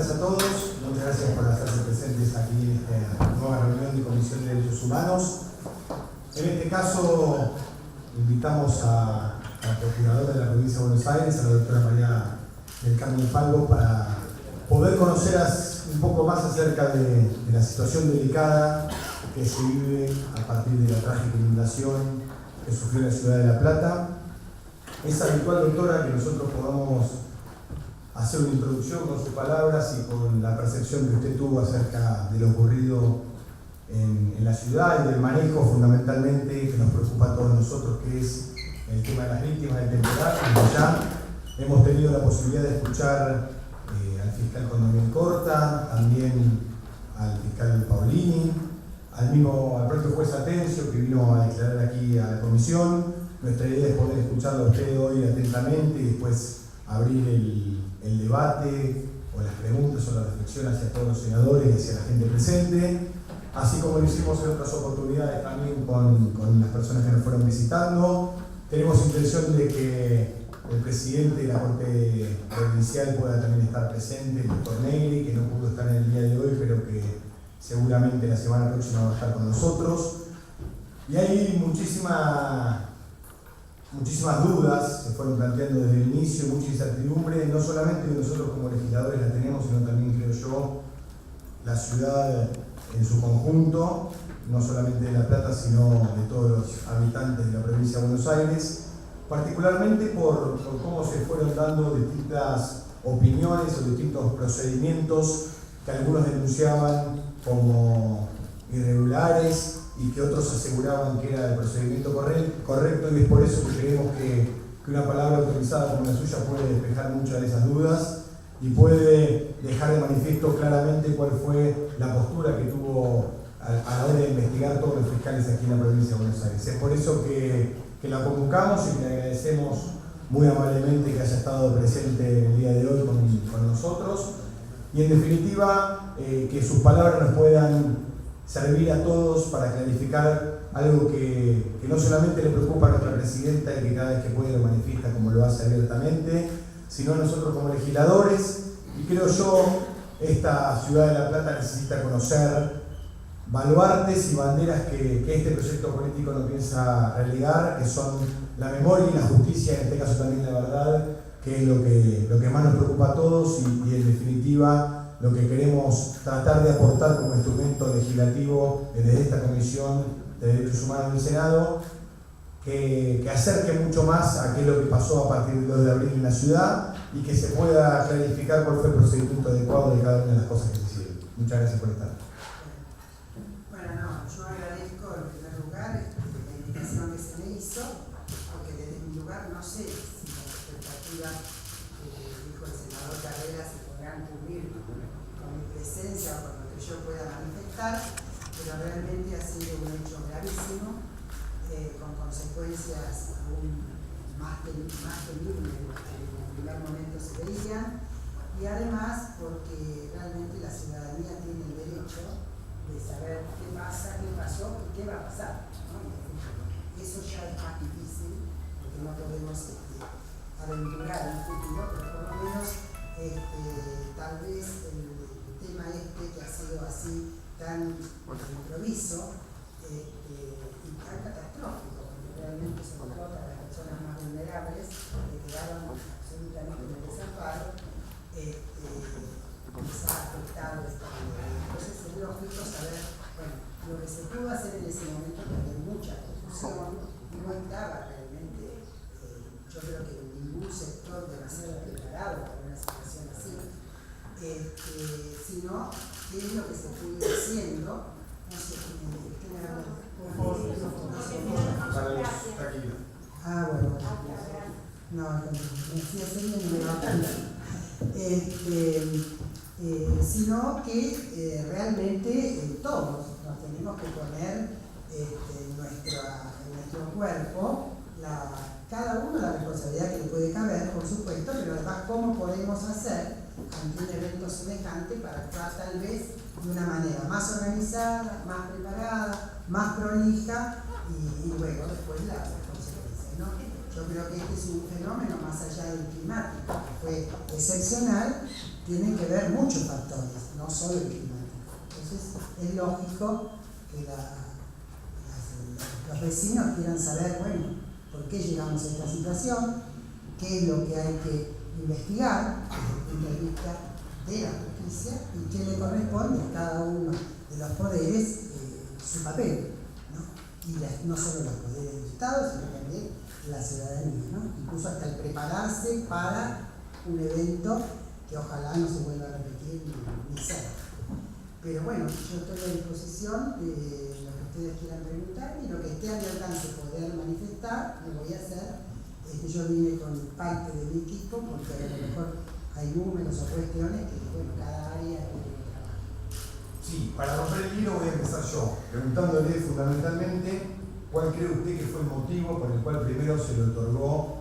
tardes a todos. Muchas gracias por hacerse presentes aquí en esta nueva reunión de Comisión de Derechos Humanos. En este caso, invitamos a la Procuradora de la Provincia de Buenos Aires, a la doctora María del Carmen Falvo, para poder conocer un poco más acerca de la situación delicada que se vive a partir de la trágica inundación que sufrió la ciudad de La Plata. Es habitual, doctora, que nosotros podamos hacer una introducción con sus palabras y con la percepción que usted tuvo acerca de lo ocurrido en la ciudad y del manejo fundamentalmente que nos preocupa a todos nosotros, que es el tema de las víctimas del temporal. Como ya hemos tenido la posibilidad de escuchar al fiscal Condomín Corta, también al fiscal Paulini, al propio juez Atencio, que vino a declarar aquí a la comisión. Nuestra idea es poder escucharlo a usted hoy atentamente y después abrir el debate o las preguntas o la reflexión hacia todos los senadores y hacia la gente presente, así como lo hicimos en otras oportunidades también con las personas que nos fueron visitando. Tenemos intención de que el presidente de la Corte Provincial pueda también estar presente, el doctor Negri, que no pudo estar en el día de hoy, pero que seguramente la semana próxima va a estar con nosotros. Y hay muchísimas dudas se fueron planteando desde el inicio, mucha incertidumbre, no solamente nosotros como legisladores la tenemos, sino también, creo yo, la ciudad en su conjunto, no solamente de La Plata, sino de todos los habitantes de la provincia de Buenos Aires, particularmente por cómo se fueron dando distintas opiniones o distintos procedimientos que algunos denunciaban como irregulares y que otros aseguraban que era el procedimiento correcto, y es por eso que creemos que una palabra autorizada como la suya puede despejar muchas de esas dudas y puede dejar de manifiesto claramente cuál fue la postura que tuvo a la hora de investigar todos los fiscales aquí en la provincia de Buenos Aires. Es por eso que la convocamos y que le agradecemos muy amablemente que haya estado presente el día de hoy con nosotros, y en definitiva que sus palabras nos puedan servir a todos para clarificar algo que no solamente le preocupa a nuestra presidenta y que cada vez que puede lo manifiesta como lo hace abiertamente, sino a nosotros como legisladores. Y creo yo, esta ciudad de La Plata necesita conocer baluartes y banderas que este proyecto político no piensa relegar, que son la memoria y la justicia, en este caso también la verdad, que es lo que más nos preocupa a todos y en definitiva lo que queremos tratar de aportar como instrumento legislativo desde esta Comisión de Derechos Humanos del Senado, que acerque mucho más a qué es lo que pasó a partir del 2 de abril en la ciudad y que se pueda clarificar cuál fue el procedimiento adecuado de cada una de las cosas que se hicieron. Muchas gracias por estar. Bueno, yo agradezco en primer lugar la invitación que se me hizo, porque desde mi lugar no sé si las expectativas que dijo el senador Carrera se podrán cubrir con mi presencia o con lo que yo pueda manifestar, pero realmente ha sido un hecho gravísimo, con consecuencias aún más temibles de lo que en el primer momento se veían, y además porque realmente la ciudadanía tiene el derecho de saber qué pasa, qué pasó y qué va a pasar, ¿no? Eso ya es más difícil, porque no podemos aventurar un futuro, pero por lo menos tal vez el tema que ha sido así tan improviso y tan catastrófico, porque realmente sobre todo para las personas más vulnerables que quedaban absolutamente en el desamparo, les ha afectado esta manera. Entonces es lógico saber, bueno, lo que se pudo hacer en ese momento, porque hay mucha confusión, no estaba realmente, yo creo que ningún sector demasiado preparado para una situación así, sino qué es lo que se fue haciendo. No sé qué me por favor, bueno, no, me fui a hacer bien levantando. Sino que realmente todos nos tenemos que poner en nuestro cuerpo cada uno la responsabilidad que le puede caber, por supuesto, pero además cómo podemos hacer ante un evento semejante para actuar tal vez de una manera más organizada, más preparada, más prolija y luego después las consecuencias, ¿no? yo creo que este es un fenómeno más allá del climático, que fue excepcional, tienen que ver muchos factores, no solo el climático. Entonces es lógico que los vecinos quieran saber, bueno, por qué llegamos a esta situación, qué es lo que hay que investigar desde el punto de vista de la justicia y qué le corresponde a cada uno de los poderes su papel, ¿no? Y no solo los poderes del Estado, sino también la ciudadanía, ¿no? Incluso hasta el prepararse para un evento que ojalá no se vuelva a repetir ni cerca. Pero bueno, yo estoy a disposición de lo que ustedes quieran preguntar y lo que esté a mi alcance poder manifestar, lo voy a hacer. Yo vine con parte de mi equipo porque a lo mejor hay números o cuestiones que, bueno, cada área tiene que trabajar. Sí, para romper el hilo voy a empezar yo, preguntándole fundamentalmente cuál cree usted que fue el motivo por el cual primero se le otorgó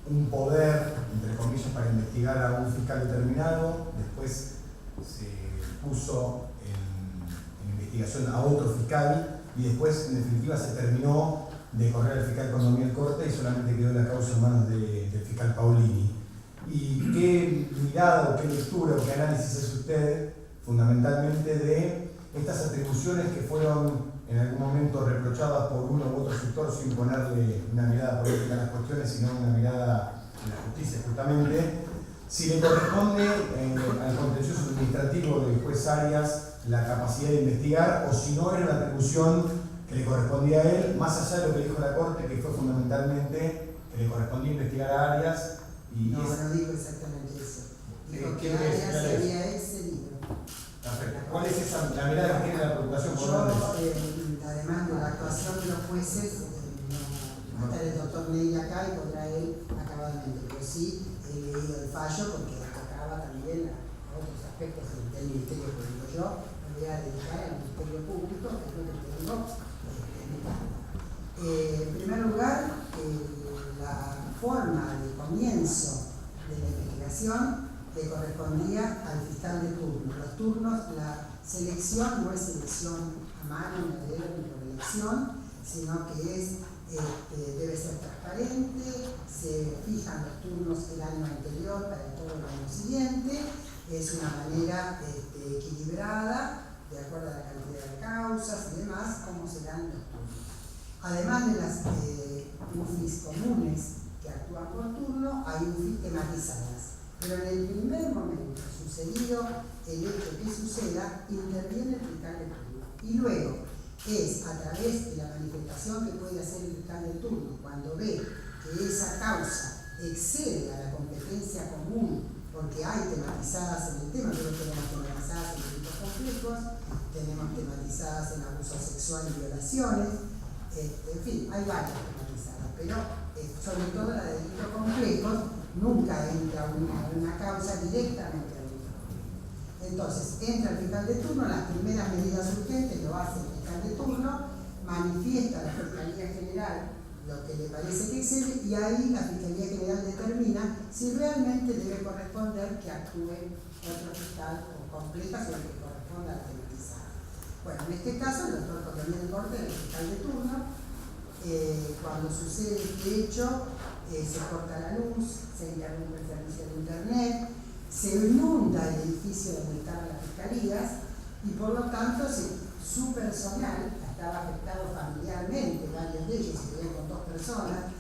un poder, entre comillas, para investigar a un fiscal determinado, después se puso en investigación a otro fiscal y después, en definitiva, se terminó de correr al fiscal con Domiel Corte y solamente quedó la causa en manos del fiscal Paulini. ¿Y qué mirada o qué lectura o qué análisis hace usted fundamentalmente de estas atribuciones que fueron en algún momento reprochadas por uno u otro sector sin ponerle una mirada política a las cuestiones, sino una mirada en la justicia justamente? Si le corresponde al contencioso administrativo del juez Arias la capacidad de investigar o si no era una atribución que le correspondía a él, más allá de lo que dijo la Corte, que fue fundamentalmente que le correspondía investigar a Arias. No dijo exactamente eso. Dijo que Arias se había excedido. Perfecto. ¿Cuál es la mirada que tiene la preocupación por además de la actuación de los jueces, no va a estar el doctor Negri acá y podrá él acabadamente, pero sí he leído el fallo porque acaba también a otros aspectos del Ministerio Público. Yo me voy a dedicar al Ministerio Público, que es lo que tengo en mi cargo. En primer lugar, la forma de comienzo de la investigación le correspondía al fiscal de turno. Los turnos, la selección no es selección a mano, ni a dedo, ni por elección, sino que debe ser transparente, se fijan los turnos el año anterior para todo el año siguiente, es una manera equilibrada, de acuerdo a la cantidad de causas y demás, cómo se dan los turnos. Además de las UFIs comunes que actúan por turno, hay UFIs tematizadas. Pero en el primer momento sucedido el hecho que suceda, interviene el fiscal de turno. Y luego es a través de la manifestación que puede hacer el fiscal de turno, cuando ve que esa causa excede a la competencia común, porque hay tematizadas en el tema, pero tenemos tematizadas en delitos complejos, tenemos tematizadas en abuso sexual y violaciones, en fin, hay varias tematizadas, pero sobre todo la de delitos complejos nunca entra una causa directamente al delito complejo. Entonces, entra el fiscal de turno, las primeras medidas urgentes lo hace el fiscal de turno, manifiesta a la Fiscalía General lo que le parece que excede y ahí la Fiscalía General determina si realmente debe corresponder que actúe otro fiscal o completa o el que corresponda a la tematizada. Bueno, en este caso, el doctor Domiel Corte, el fiscal de turno, cuando sucede este hecho, se corta la luz, se interrumpe el servicio de internet, se inunda el edificio donde estaban las fiscalías y por lo tanto su personal estaba afectado familiarmente, varios de ellos se veían con 2 personas,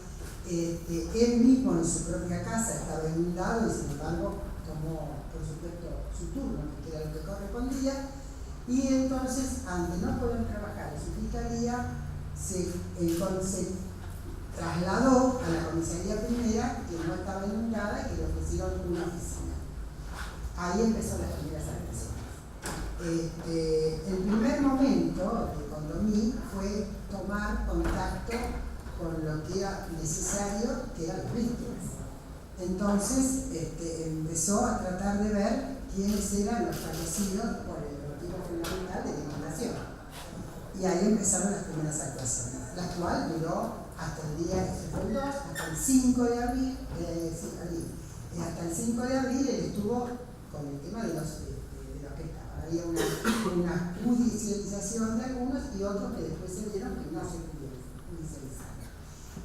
él mismo en su propia casa estaba inundado y sin embargo tomó por supuesto su turno, que era lo que correspondía, y entonces ante no poder trabajar en su fiscalía se trasladó a la comisaría primera, que no estaba inundada y que le ofrecieron una oficina. Ahí empezó las primeras agresiones. El primer momento de Condomí fue tomar contacto con lo que era necesario, que eran las víctimas. Entonces empezó a tratar de ver quiénes eran los fallecidos por el motivo fundamental de la inundación. Y ahí empezaron las primeras actuaciones. La actual duró hasta el día, hasta el 5 de abril, hasta el 5 de abril él estuvo con el tema de los que estaban. Había una judicialización de algunos y otros que después se vieron que no se pudieron judicializar.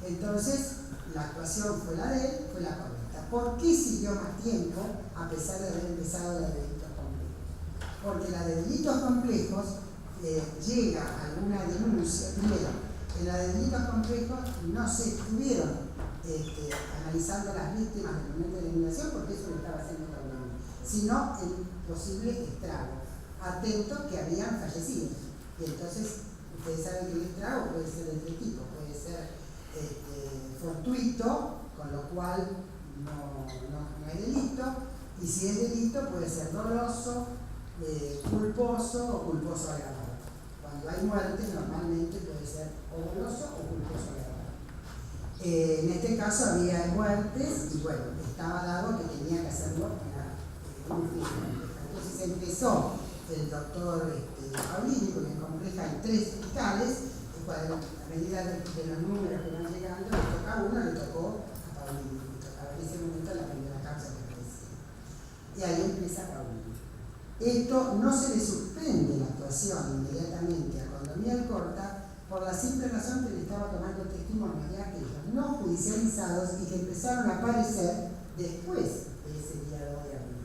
Entonces, la actuación fue la de él, fue la correcta. ¿Por qué siguió más tiempo a pesar de haber empezado la de delitos complejos? Porque la de delitos complejos llega a alguna denuncia. Primero, en la de delitos complejos no se estuvieron analizando las víctimas del momento de la inundación, porque eso lo estaba haciendo Paulini, sino el posible estrago. Atento que habían fallecido. Y entonces, ustedes saben que el estrago puede ser de tres tipos, puede ser fortuito, con lo cual no hay delito, y si es delito puede ser doloso, culposo o culposo agravado. Cuando hay muerte normalmente puede ser o doloso o culposo agravado. En este caso había muertes y bueno, estaba dado que tenía que hacerlo para un fin. Entonces empezó el doctor Paulini, porque en Compleja hay 3 fiscales, y cuando a medida de los números que van llegando, le toca a uno, le tocó a Paulini, le tocaba en ese momento la primera causa que aparecía. Y ahí empieza Paulini. Esto no se le suspende la actuación inmediatamente a Condomía Alcorta por la simple razón que le estaba tomando testimonios de aquellos no judicializados y que empezaron a aparecer después de ese día 2 de abril.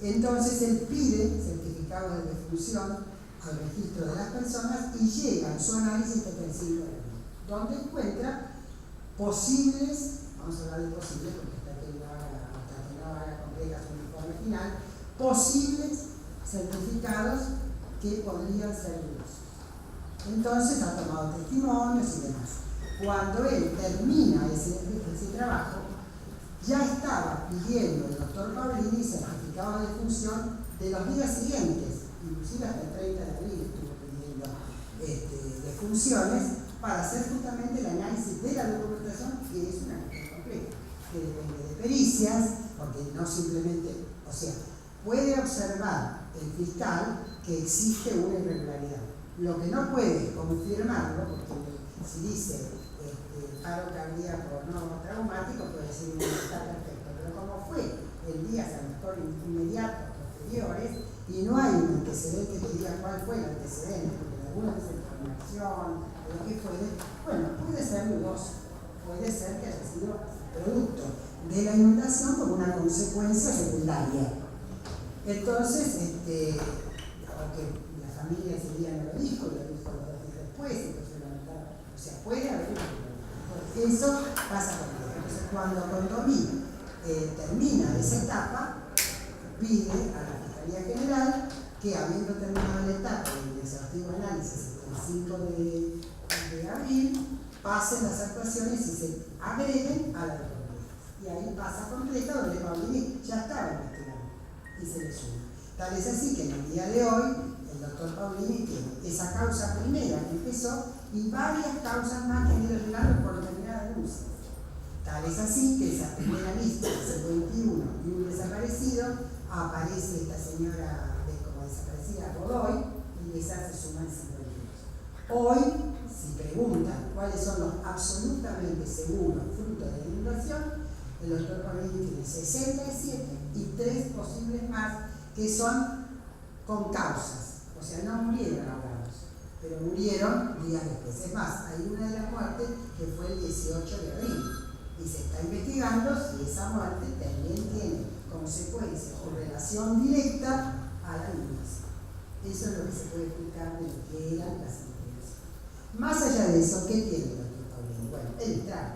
Entonces él pide certificado de defunción al registro de las personas y llega en su análisis hasta el 5 de abril, donde encuentra posibles, vamos a hablar de posibles porque hasta que no haga completa su informe final, posibles certificados que podrían ser dudosos. Entonces ha tomado testimonios y demás. Cuando él termina ese trabajo, ya estaba pidiendo el doctor Paulini certificado de defunción de los días siguientes, inclusive hasta el 30 de abril estuvo pidiendo defunciones para hacer justamente el análisis de la documentación, que es una cuestión compleja, que depende de pericias, porque no simplemente, o sea, puede observar el fiscal que existe una irregularidad. Lo que no puede confirmarlo, porque si dice paro cardíaco no traumático, puede decir que está perfecto, pero como fue en días a lo mejor inmediatos, posteriores, y no hay un antecedente que diga cuál fue el antecedente, porque alguna desinformación, o lo que fuere, bueno, puede ser dudoso, puede ser que haya sido producto de la inundación como una consecuencia secundaria. Entonces, aunque la familia ese día no lo dijo, lo dijo 2 días después, entonces lamentaron. O sea, puede haber una porque eso pasa con él. Entonces, cuando Condomí termina esa etapa, pide a la Fiscalía General que, habiendo terminado la etapa del exhaustivo análisis el 5 de abril, pasen las actuaciones y se agreguen a la de Compleja. Y ahí pasa Compleja, donde Paulini ya estaba investigando y se le suma. Tal es así que en el día de hoy el doctor Paulini tiene esa causa primera que empezó y varias causas más que han ido llegando por determinadas denuncias. Tal es así que esa primera lista de 21 y un desaparecido, aparece esta señora como desaparecida Godoy y esa se suma en 52. Hoy, si preguntan cuáles son los absolutamente seguros frutos de la inundación, el doctor Paulini tiene 67 y 3 posibles más que son con causas, o sea, no murieron ahogados, pero murieron días después. Es más, hay una de las muertes que fue el 18 de abril y se está investigando si esa muerte también tiene consecuencia o relación directa a la inundación. Eso es lo que se puede explicar de lo que eran las inundaciones. Más allá de eso, ¿qué tiene el doctor Paulini? Bueno, el estrago.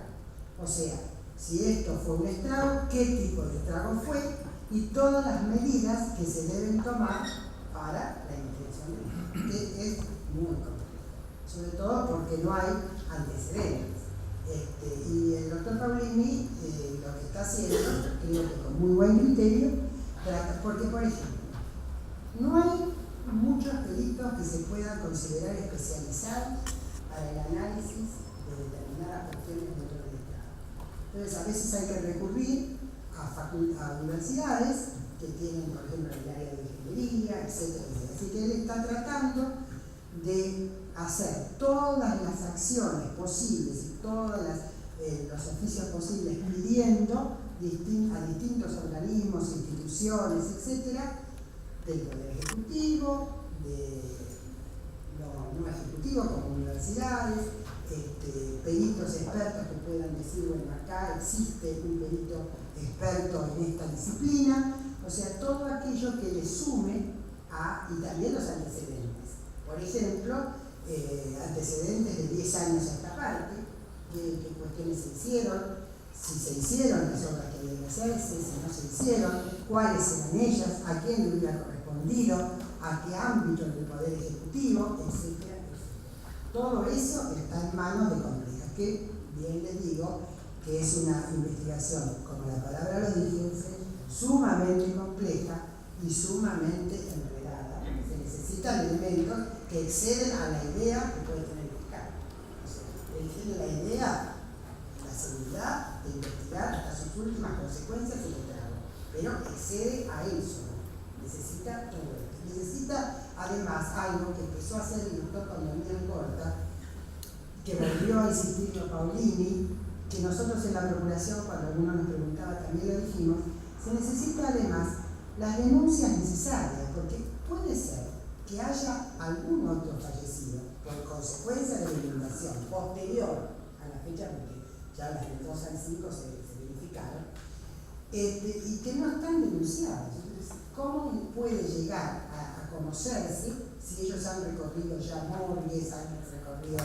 O sea, si esto fue un estrago, ¿qué tipo de estrago fue? Y todas las medidas que se deben tomar para la investigación que es muy complejo, sobre todo porque no hay antecedentes. Y el doctor Paulini lo que está haciendo, creo que con muy buen criterio, porque, por ejemplo, no hay muchos delitos que se puedan considerar especializados para el análisis de determinadas cuestiones dentro del Estado. Entonces, a veces hay que recurrir a universidades que tienen, por ejemplo, el área de ingeniería, etcétera, etcétera. Así que él está tratando de hacer todas las acciones posibles y todos los oficios posibles pidiendo a distintos organismos, instituciones, etcétera, del Poder Ejecutivo, de lo no ejecutivo como universidades, peritos expertos que puedan decir, bueno, acá existe un perito experto en esta disciplina, o sea, todo aquello que le sume y también los antecedentes. Por ejemplo, antecedentes de 10 años a esta parte, qué cuestiones se hicieron, si se hicieron las obras que deben hacerse, si no se hicieron, cuáles eran ellas, a quién le hubiera correspondido, a qué ámbito del Poder Ejecutivo, etcétera, etcétera. Todo eso está en manos de Compleja, que bien les digo que es una investigación, como la palabra lo dice, sumamente compleja y sumamente enredada. Se necesitan elementos que exceden a la idea que puede tener el fiscal. O sea, él tiene la idea, la seguridad de investigar hasta sus últimas consecuencias y estragos, pero excede a eso. Necesita todo esto. Necesita además algo que empezó a hacer el doctor Condominian Corta, que volvió a insistirlo Paulini, que nosotros en la procuración, cuando alguno nos preguntaba, también lo dijimos, se necesita además las denuncias necesarias, porque puede ser que haya algún otro fallecido por consecuencia de la inundación posterior a la fecha, porque ya las del 2 al 5 se verificaron, y que no están denunciados. Entonces, ¿cómo puede llegar a conocerse si ellos han recorrido ya morgues, han recorrido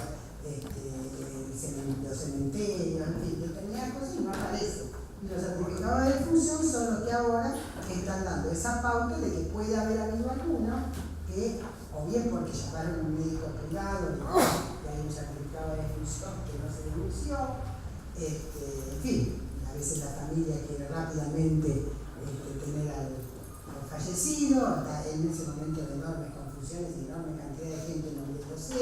los cementerios, en fin, determinadas cosas y no aparece? Y los certificados de defunción son los que ahora están dando esa pauta de que puede haber habido alguno que, o bien porque llamaron a un médico privado y hay un certificado de defunción que no se denunció, en fin, a veces la familia quiere rápidamente tener al fallecido, en ese momento de enormes confusiones y enorme cantidad de gente moviéndose,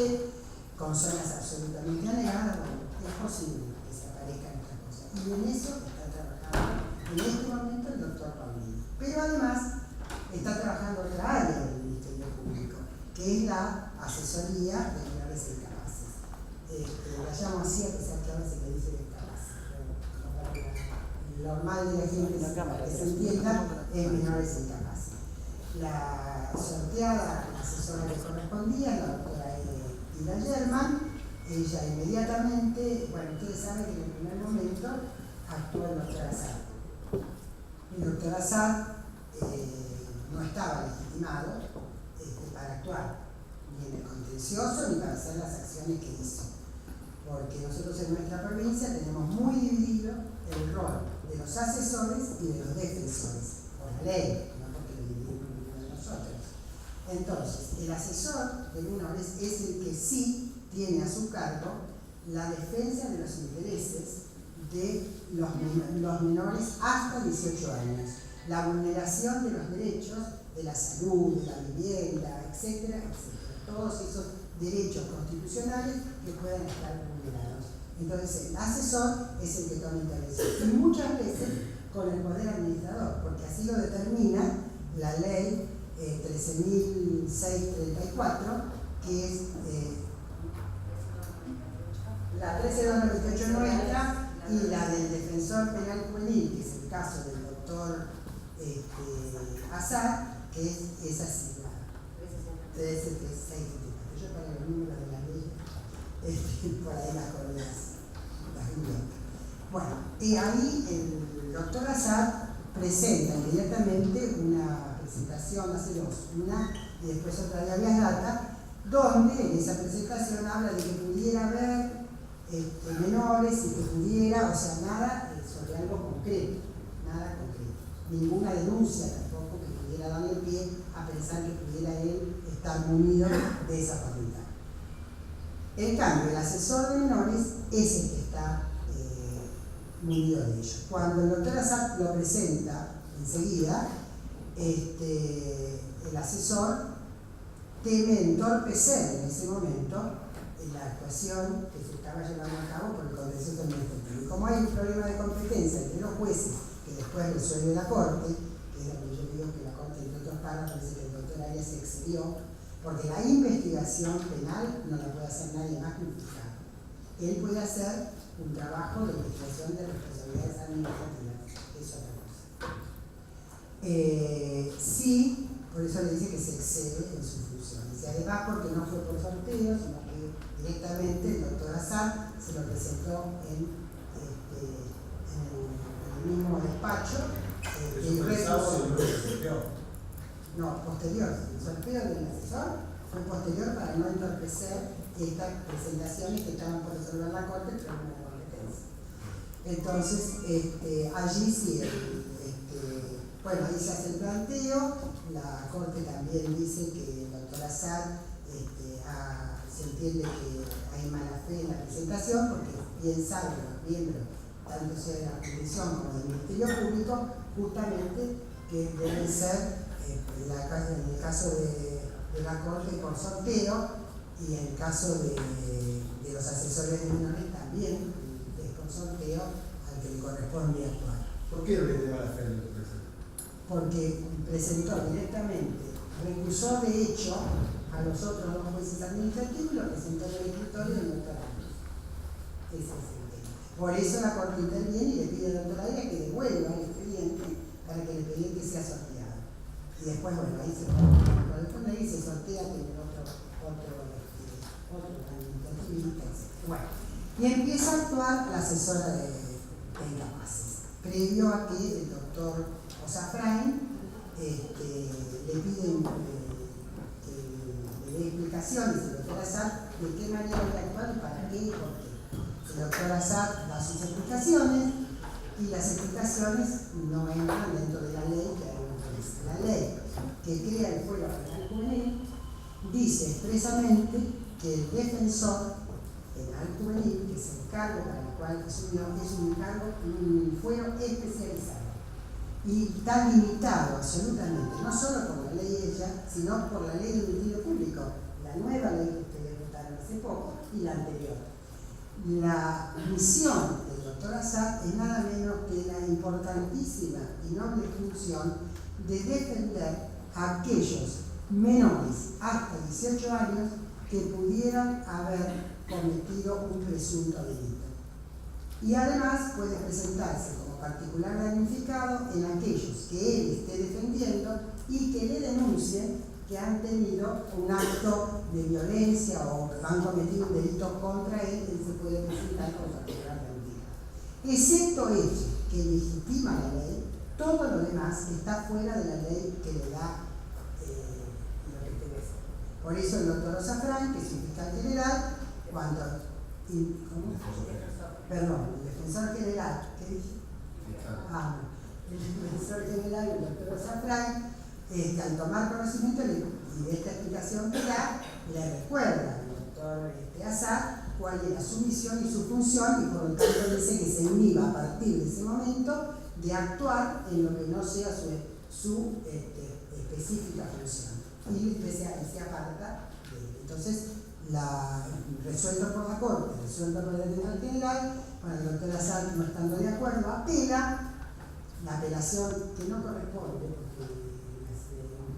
con zonas absolutamente anegadas. Bueno, es posible que se aparezcan estas cosas. Y en eso está trabajando en este momento el doctor Paulini. Pero además está trabajando otra área del Ministerio Público, que es la asesoría de menores incapaces. La llamo así, a pesar que a veces me dice incapaces. Lo normal de la gente que se entienda es menores incapaces. La sorteada, la asesora que correspondía, la doctora Ida German, ella inmediatamente, bueno, ustedes saben que en el primer momento actuó el doctor Assad. El doctor Assad no estaba legitimado para actuar ni en el contencioso ni para hacer las acciones que hizo, porque nosotros en nuestra provincia tenemos muy dividido el rol de los asesores y de los defensores, por la ley, no porque lo dividimos ninguno de nosotros. Entonces, el asesor de menores es el que sí tiene a su cargo la defensa de los intereses de los menores hasta 18 años, la vulneración de los derechos de la salud, de la vivienda, etcétera, etcétera. Todos esos derechos constitucionales que puedan estar vulnerados. Entonces, el asesor es el que toma intervención. Y muchas veces con el poder administrador, porque así lo determina la ley 13.634, que es la 13.298 nuestra y la del defensor penal juvenil, que es el caso del doctor Assad, que es así, la 13.634. Yo para los números de la ley, por ahí las invento. Bueno, y ahí el doctor Assad presenta inmediatamente una presentación, hace dos, una y después otra de habeas data, donde en esa presentación habla de que pudiera haber menores y que pudiera, o sea, nada sobre algo concreto, nada concreto, ninguna denuncia tampoco que pudiera darle pie a pensar que pudiera él estar munido de esa facultad. En cambio, el asesor de menores es el que está munido de ello. Cuando el doctor Assad lo presenta enseguida, el asesor teme entorpecer en ese momento la actuación que se estaba llevando a cabo por el contencioso administrativo. Y como hay un problema de competencia entre los jueces que después resuelve la Corte, que es donde yo digo que la Corte, entre otros párrafos, dice que el doctor Arias se excedió, porque la investigación penal no la puede hacer nadie más que un fiscal. Él puede hacer un trabajo de investigación de responsabilidades administrativas, es otra cosa. Sí por eso le dice que se excede en sus funciones. Y además porque no fue por sorteo, sino que directamente el doctor Assad se lo presentó en el mismo despacho. ¿Eso fue el sábado y luego se sorteó? No, posterior. El sorteo del asesor fue posterior para no entorpecer estas presentaciones que estaban por resolver la Corte, pero no la competencia. Entonces, allí sí, bueno, ahí se hace el planteo, la Corte también dice que el doctor Assad se entiende que hay mala fe en la presentación, porque bien saben los miembros, tanto sea de la jurisdicción como del Ministerio Público, justamente que deben ser, en el caso de la Corte por sorteo, y en el caso de los asesores de menores también es por sorteo al que le corresponde actuar. ¿Por qué no le dio la fe al doctor Assad? Porque presentó directamente, recusó de hecho a los otros dos jueces administrativos y lo presentó en el escritorio del doctor Arias. Ese es el tema. Por eso la Corte interviene y le pide al doctor Arias que devuelva el expediente para que el expediente sea sorteado. Y después, bueno, ahí se corresponde y se sortea que el otro administrativista, etc. Bueno, y empieza a actuar la asesora de incapaces, previo a que el doctor Ossafrain le piden que le dé explicaciones al doctor Assad de qué manera debe actuar y para qué y por qué. El doctor Assad da sus explicaciones y las explicaciones no entran dentro de la ley que hay una vez. La ley que crea el fuero penal juvenil dice expresamente que el defensor penal juvenil, que es el cargo para el cual asumió, es un fuero especializado y está limitado absolutamente, no solo por la ley ella, sino por la ley del Ministerio Público, la nueva ley que ustedes votaron hace poco y la anterior. La misión del doctor Assad es nada menos que la importantísima y noble función de defender a aquellos menores hasta 18 años que pudieran haber cometido un presunto delito. Y además puede presentarse como particular damnificado en aquellos que él esté defendiendo y que le denuncien que han tenido un acto de violencia o han cometido un delito contra él, él se puede presentar como particular damnificado. Excepto hechos que legitima la ley, todo lo demás está fuera de la ley que le da lo que debe ser. Por eso el doctor Ossafrain, que es un fiscal general, cuando... Perdón, el defensor general, ¿qué dije? El defensor general, el doctor Ossafrain, al tomar conocimiento y de esta explicación que da, le recuerda al doctor Assad cuál era su misión y su función, y por lo tanto dice que se inhiba a partir de ese momento de actuar en lo que no sea su específica función. Y se aparta de él. Entonces, resuelto por la Corte, resuelto por el defensor general, bueno, el doctor Assad, no estando de acuerdo, apela, la apelación que no corresponde, porque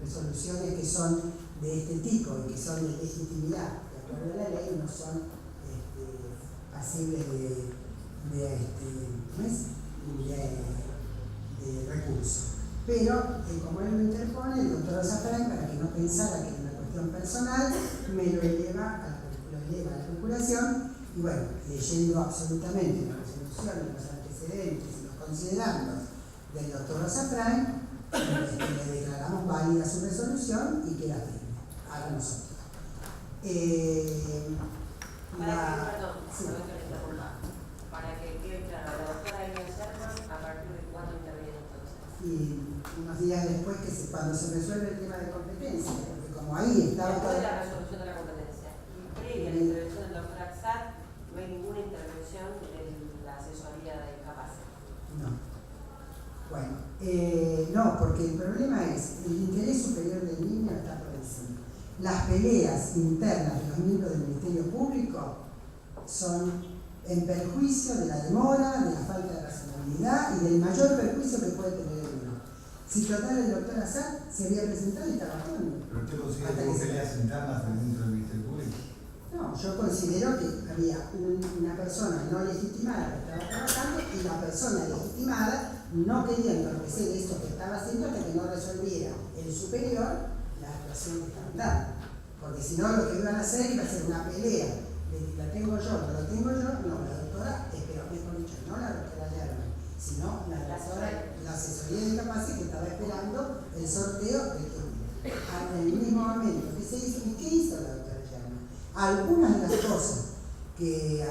las resoluciones que son de este tipo y que son de legitimidad de acuerdo a la ley no son pasibles de recurso. Pero, como él lo interpone, el doctor Ossafrain, para que no pensara que era una cuestión personal, me lo eleva a la procuración, y bueno, leyendo absolutamente la resolución, los antecedentes y los considerandos del doctor Ossafrain, le declaramos válida su resolución y queda firme a nosotros. Para que quede claro, la doctora Emilia Sherman, ¿a partir de cuándo interviene entonces? Y unos días después, cuando se resuelve el tema de competencia, porque como ahí estaba... Después de la resolución de la competencia. Y previa a la intervención del doctor Assad, no hay ninguna intervención en la asesoría de incapaces. No. Bueno, no, porque el problema es el interés superior del niño está por encima. Las peleas internas de los miembros del Ministerio Público son en perjuicio de la demora, de la falta de razonabilidad y del mayor perjuicio que puede tener el menor. Si total el doctor Assad se había presentado y estaba actuando. ¿Pero usted considera que hubo peleas internas dentro del Ministerio Público? No, No, yo considero que había una persona no legitimada que estaba trabajando y la persona legitimada no quería entorpecer esto que estaba haciendo hasta que no resolviera el superior la actuación que estaban dando. Porque si no, lo que iban a hacer iba a ser una pelea. La tengo yo, no lo tengo yo, no, la doctora, pero mejor dicho, no la doctora Lerman, sino la asesoría de discapacidad que estaba esperando el sorteo de que en el mismo momento que se hizo. ¿Y qué hizo la doctora Lerman? Algunas de las cosas de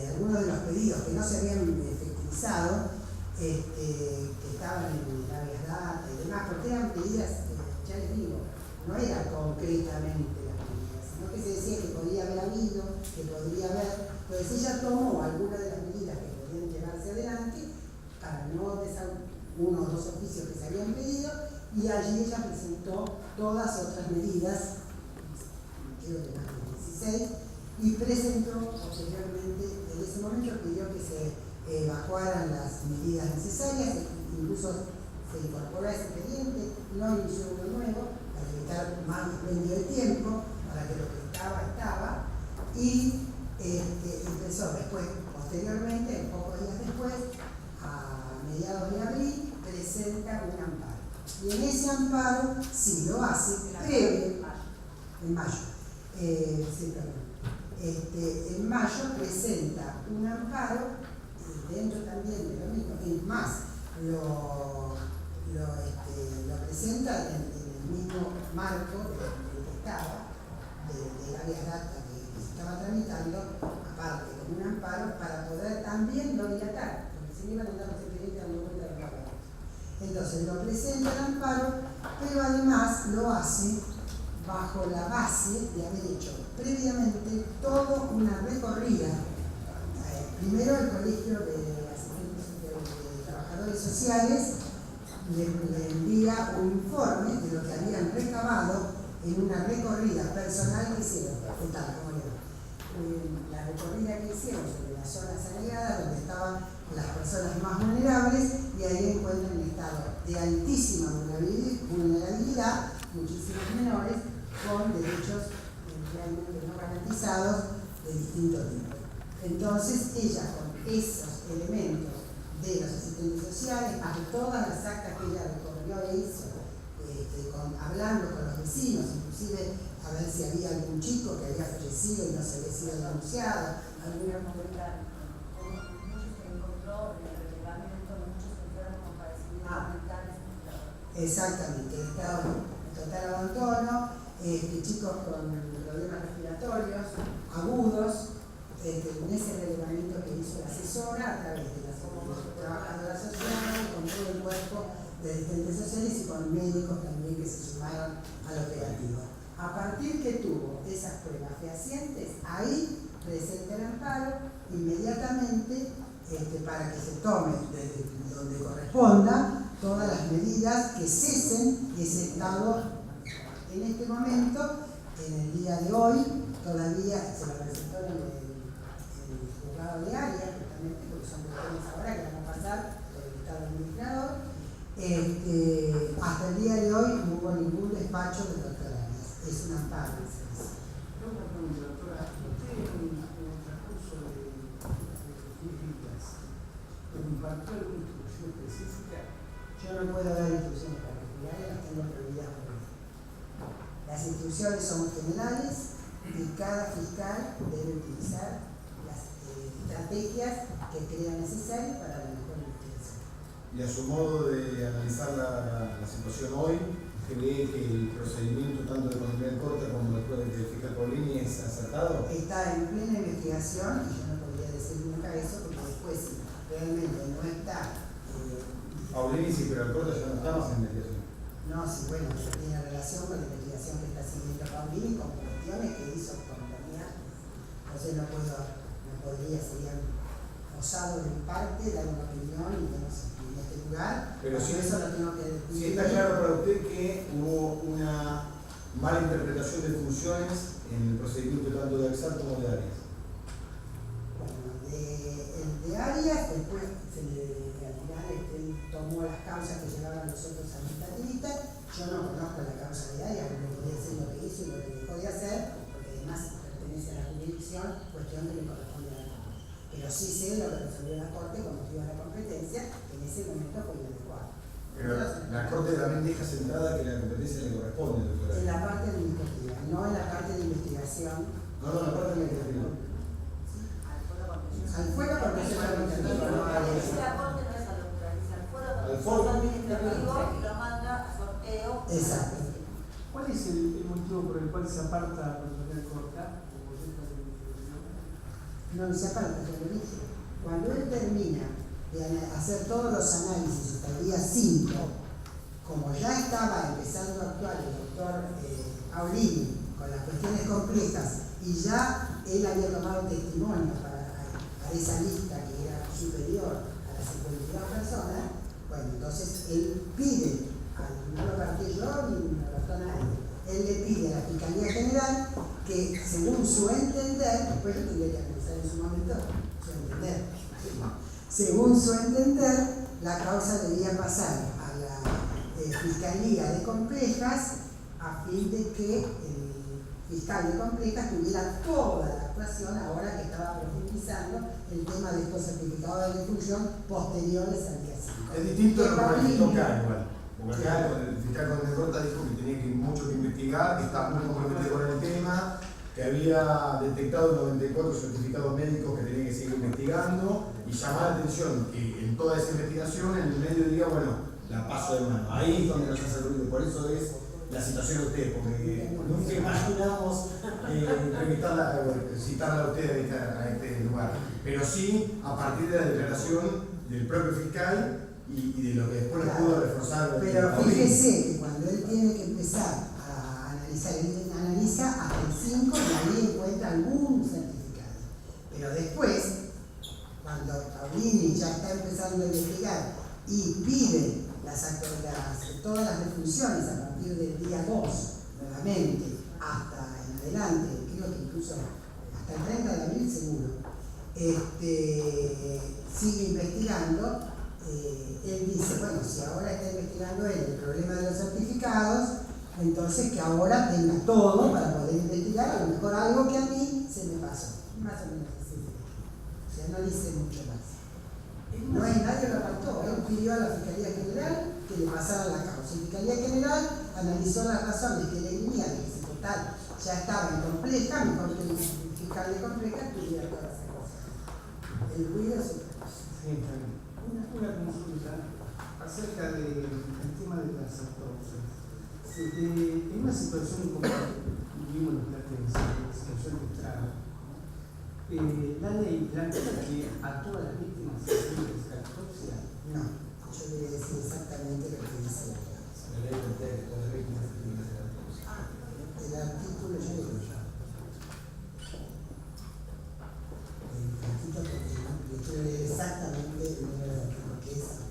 algunos de los pedidos que no se habían efectivizado, que estaban en la verdad y demás, porque eran pedidas, ya les digo, no era concretamente las medidas, sino que se decía que podía haber habido, que podría haber. Entonces ella tomó algunas de las medidas que podían llevarse adelante para no uno o dos oficios que se habían pedido, y allí ella presentó todas otras medidas, creo que más de 16, y presentó posteriormente, en ese momento pidió que se evacuaran las medidas necesarias, incluso se incorporó a ese expediente, no inició uno nuevo, para evitar más dispendio de tiempo, para que lo que estaba, y empezó después, posteriormente, pocos días después, a mediados de abril, presenta un amparo. Y en ese amparo, sí lo hace, en mayo. En mayo presenta un amparo, dentro también de lo mismo, es más, lo presenta en el mismo marco que estaba, de áreas data que se estaba tramitando, aparte con un amparo, para poder también no dilatar, porque si no iban a andar los expedientes dando vuelta a los laboratorios. Entonces lo presenta el amparo, pero además lo hace bajo la base de haber hecho previamente toda una recorrida. Primero el Colegio de Trabajadores Sociales le envía un informe de lo que habían recabado en una recorrida personal que hicieron. La recorrida que hicieron sobre las zonas saneadas, donde estaban las personas más vulnerables, y ahí encuentran un estado de altísima vulnerabilidad, muchísimos menores, con derechos realmente no garantizados de distinto tipo. Entonces ella, con esos elementos de los asistentes sociales, a todas las actas que ella recorrió e hizo, hablando con los vecinos, inclusive a ver si había algún chico que había fallecido y no se había sido denunciado, alguna comunidad. Muchos que encontró en el reglamento, muchos enfermos con padecimientos mentales. Exactamente, el estado en total abandono, chicos con problemas respiratorios agudos, en ese relevamiento que hizo la asesora a través de las trabajadoras sociales, con todo el cuerpo de asistentes sociales y con médicos también que se sumaron al operativo. A partir que tuvo esas pruebas fehacientes, ahí presenta el amparo inmediatamente para que se tome desde donde corresponda todas las medidas que cesen ese estado. En este momento, en el día de hoy, todavía se lo presentó en el juzgado de área, justamente porque son cuestiones ahora que van a pasar por el Estado administrador. Hasta el día de hoy no hubo ningún despacho de doctor Arias. Es un amparo. Una pregunta, doctora. Usted en el transcurso de 10 días impartió alguna instrucción específica. Yo no puedo dar instrucciones particulares, las tengo prohibidas por ley. Las instrucciones son generales y cada fiscal debe utilizar las estrategias que crea necesarias para la mejor investigación. Y a su modo de analizar la situación hoy, ¿cree que el procedimiento tanto de Control Corte como después del fiscal Paulini es acertado? Está en plena investigación y yo no podría decir nunca eso porque después si realmente no está... Paulini sí, pero el Corte ya no está más en investigación. No, sí, bueno, eso tiene relación con la investigación que está siguiendo Paulini con cuestiones que hizo contaminantes. Entonces no podría, sería osado de mi parte dar una opinión y no sé, en este lugar. Pero sí, eso lo tengo que decir. Sí está claro para usted que hubo una mala interpretación de funciones en el procedimiento tanto de AXAR como de Arias. Bueno, el de Arias, después al final tomó las causas que llevaban los otros administrativistas. Yo no conozco la causa de Arias, no podía decir lo que hizo y lo que dejó de hacer, porque además pertenece pertenece a la jurisdicción, cuestión que le corresponde a la Corte. Pero sí sé lo que resolvió la Corte con motivo de la competencia, que en ese momento fue inadecuado. Pero la Corte también deja sentada que la competencia le corresponde, doctora. En la parte administrativa, no en la parte de investigación. No, la parte administrativa. Al fuero porque eso es administrativo, no a la Dice la Corte no es a lo plural, dice al foro administrativo y lo manda a sorteo. Exacto. ¿Cuál es el motivo por el cual se aparta la personalidad corta? No se aparta, yo lo dije. Cuando él termina de hacer todos los análisis hasta el día 5, como ya estaba empezando a actuar el doctor Paulini con las cuestiones complejas y ya él había tomado testimonio para esa lista que era superior a las 52 personas, bueno, entonces él pide, no lo partí yo ni me lo partó nadie, él le pide a la Fiscalía General que según su entender, después yo tendría que analizar en su momento su entender, según su entender, la causa debía pasar a la Fiscalía de Complejas a fin de que el fiscal de Complejas tuviera toda la actuación ahora que estaba profundizando el tema de estos certificados de defunción posteriores al día 5. Es distinto de lo que manifestó acá igual. Porque acá el fiscal Conde Rota dijo que tenía mucho que investigar, que estaba muy comprometido con el tema, que había detectado 94 certificados médicos que tenía que seguir investigando y llamar la atención que en toda esa investigación, en el medio diría, bueno, la paso de mano. Ahí es donde nos hace ruido, por eso es la situación de ustedes, porque nunca imaginamos citarla a ustedes a este lugar. Pero sí, a partir de la declaración del propio fiscal y de lo que después le pudo reforzar. Pero fíjese que cuando él tiene que empezar a analizar, él analiza hasta el 5 y ahí encuentra algún certificado. Pero después, cuando Paulini ya está empezando a investigar y pide todas las defunciones a partir del día 2, nuevamente, hasta en adelante, creo que incluso hasta el 30 de abril seguro, sigue investigando. Él dice, bueno, si ahora está investigando él el problema de los certificados, entonces que ahora tenga todo para poder investigar, a lo mejor algo que a mí se me pasó. Más o menos así. O sea, no dice mucho más. No hay nadie lo apartó, él pidió a la Fiscalía General que le pasara la causa. La Fiscalía General analizó las razones que le venían, que si total ya estaba en Compleja, mejor que el fiscal de Compleja tuviera todas esas cosas. El ruido es otra cosa. Sí, está bien. Una consulta acerca del tema de las autopsias. En una situación como vivimos los platenses, una situación de estrado, la ley plantea que a todas las víctimas se les hace autopsia. No, yo le voy a decir exactamente lo que dice la ley. La ley plantea que todas las víctimas se tienen que hacer autopsia. El artículo, yo le digo ya. El poquito porque no, le quiero leer exactamente el número de artículo que es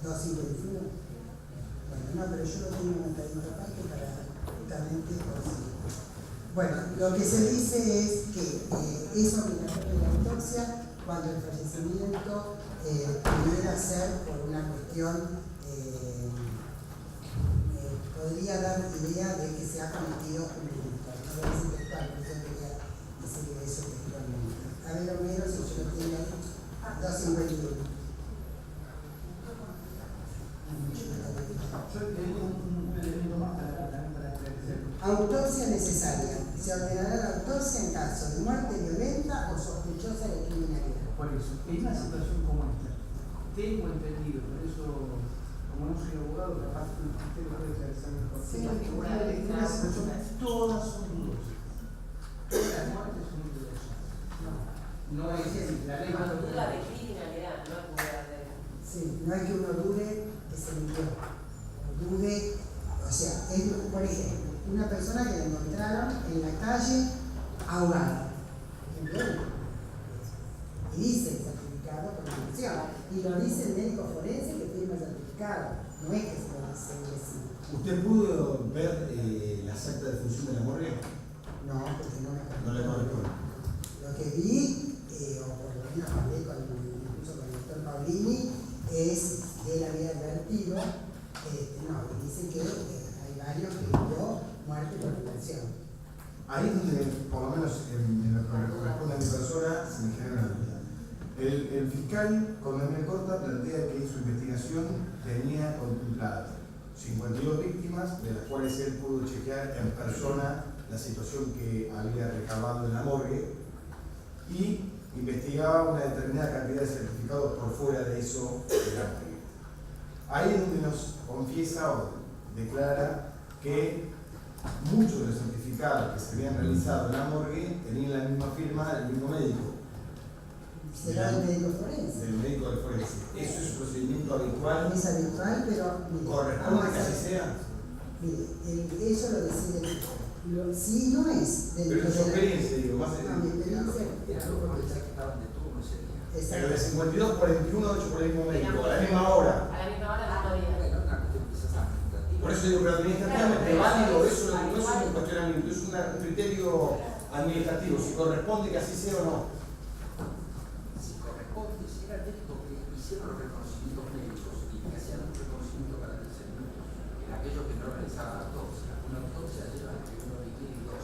251. Bueno, no, pero yo lo tengo anotado en otra parte para justamente conseguir. Bueno, lo que se dice es que es obligatorio la autopsia cuando el fallecimiento pudiera ser por una cuestión, podría dar idea de que se ha cometido un delito. No lo dice textual, pero yo quería decir eso textualmente. A ver, Homero, si yo lo tengo ahí, 251. Yo tengo un elemento más para esclarecer. Autopsia necesaria. Se ordenará la autopsia en caso de muerte violenta o sospechosa de criminalidad. Por eso, en una situación como esta, tengo entendido, por eso, como no soy abogado, capaz que usted lo puede esclarecer mejor. Sí, en una situación, todas son dudosas. Todas las muertes son dudosas. No es la ley más Duda de criminalidad, no es duda de... Sí, no es que uno dude que se murió. Dude, o sea, es, por ejemplo, una persona que la encontraron en la calle ahogada. Y dice el certificado por mención. Y lo dice el médico forense que firma el certificado. No es que se lo dice el vecino. ¿Usted pudo ver las actas de función de la morgue? No, porque no me No le corresponde. Lo que vi, o por lo menos hablé incluso con el doctor Paulini, es que él había advertido, no, y dice que hay varios que vio muerte por detención. ahí es donde, por lo menos en lo que me corresponde a mi persona, se me genera una duda. El fiscal, con Daniel Corta, plantea que su investigación tenía contemplado 52 víctimas, de las cuales él pudo chequear en persona la situación que había recabado en la morgue y investigaba una determinada cantidad de certificados por fuera de eso de la morgue. Ahí es donde nos confiesa o declara que muchos de los certificados que se habían realizado en la morgue tenían la misma firma del mismo médico. Será el médico forense. Del médico de forense. ¿Eso es un procedimiento habitual? No es habitual, pero mire, ¿Corresponde que así sea? Mire, eso lo decide el fiscal. Si no es Pero dentro en su de la... experiencia, digo, más No, mi experiencia... Era los policías que estaban de turno ese día. pero de Exacto. 52 por 21 hecho por el mismo médico, a la misma hora. A la misma hora, no podía. Bueno, una cuestión quizás administrativa. Por eso digo, pero administrativamente Claro, válido, pero eso no es un cuestionamiento, es un criterio administrativo, si corresponde que así sea o no. Si corresponde, si era el médico que hicieron los reconocimientos médicos y que hacían un reconocimiento cada 15 minutos, era aquello que no realizaba la autopsia. Una autopsia lleva entre 1 y 2.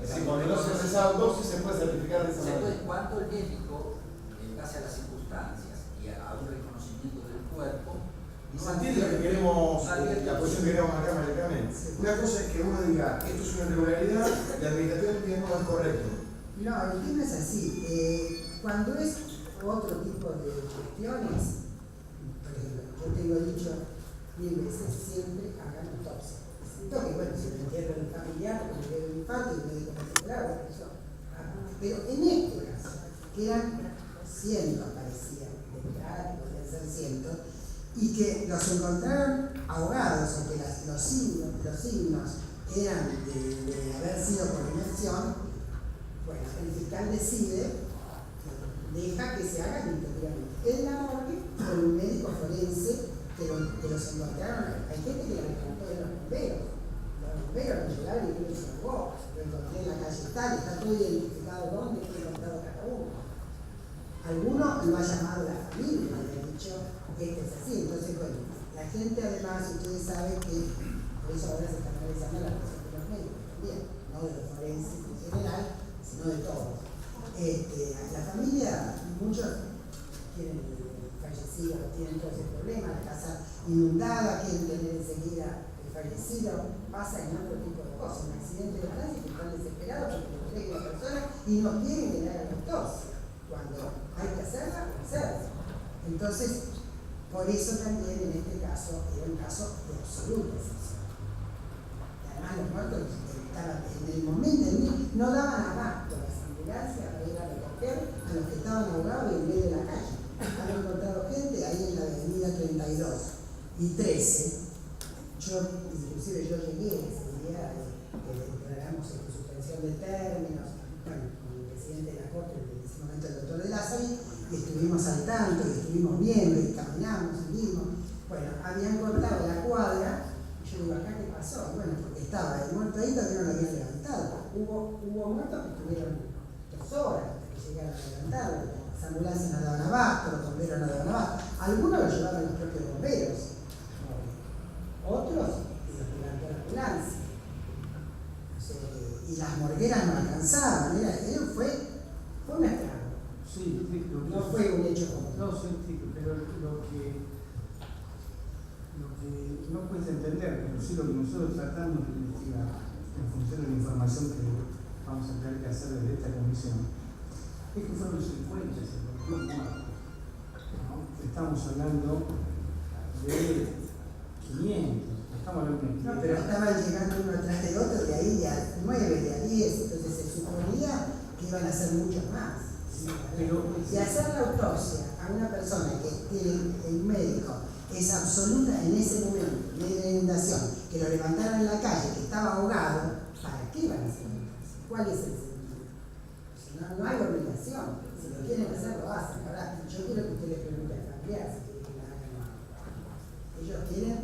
Es decir, cuando no se hace esa autopsia se puede certificar de esa manera. Cuando el médico, en base a las circunstancias y a un reconocimiento del cuerpo, ¿Se entiende lo que queremos, la posición que queremos marcar mayormente? Una cosa es que uno diga, esto es una irregularidad, y administrativamente no es correcto. No, el tema es así. Cuando es otro tipo de cuestiones, por ejemplo, yo tengo dicho 1000 veces, siempre hagan autopsia. Siento que, bueno, si me entierro en familiar, porque me dio un infarto y el médico me aseguraba, eso. Pero en este caso, que eran cientos, parecían, de entrada, que podían ser cientos, y que los encontraron ahogados, o que los signos eran de haber sido por inmersión. Bueno, el fiscal decide, deja que se haga interiormente en la morgue con un médico forense que los encontraron. Hay gente que lo encontró de los bomberos. Los bomberos lo llevaron y lo salvó. Lo encontré en la calle tal, está todo identificado dónde fue encontrado cada uno. Algunos lo ha llamado la familia, le ha dicho que esto es así. Entonces, bueno, la gente además, ustedes saben que por eso ahora se está analizando la actuación de los médicos también, no de los forenses en general, sino de todos. La familia, muchos tienen fallecido, tienen todo ese problema, la casa inundada, quieren tener enseguida el fallecido, pasa en otro tipo de cosas, un accidente de tránsito, están desesperados porque lo trae una persona y no quieren que le hagan autopsia. Cuando hay que hacerla, hay que hacerla. Entonces, por eso también en este caso era un caso de absoluta excepción. Y además los muertos estaban en el momento, no daban abasto las ambulancias para ir a recoger a los que estaban ahogados en medio de la calle. Han encontrado gente ahí en la avenida 32 y 13. Inclusive yo llegué ese día, declaramos en suspensión de términos, bueno, con el presidente de la Corte, en ese momento el doctor de Lázaro, y estuvimos al tanto, y estuvimos viendo, y caminamos, y vimos. Bueno, habían cortado la cuadra, y yo digo, ¿acá qué pasó? Bueno, porque estaba el muerto ahí, todavía no lo habían levantado. Hubo muertos que estuvieron 2 horas hasta que llegaron a levantarlo. Las ambulancias no daban abasto, los bomberos no daban abasto. Algunos lo llevaban los propios bomberos, otros los levantó la ambulancia. Y las morgueras no alcanzaban, fue un estrago. Sí, No fue un hecho común. No, sí, pero lo que no puedes entender, pero sí lo que nosotros tratamos de investigar en función de la información que vamos a tener que hacer desde esta comisión, es que fueron 50, 52 muertos. ¿No? Estamos hablando de 500, estamos hablando de 500. No, pero estaban llegando uno atrás del otro, de ahí a 9, de a 10, entonces se suponía que iban a ser muchos más. Y hacer la autopsia a una persona que tiene el médico es absoluta en ese momento, de la inundación, que lo levantaron en la calle, que estaba ahogado, ¿para qué van a hacer la autopsia? ¿Cuál es el sentido? No hay obligación, si lo quieren hacer lo hacen. Ahora, yo quiero que usted le pregunte al familiar si quieren que la hagan o no. Ellos quieren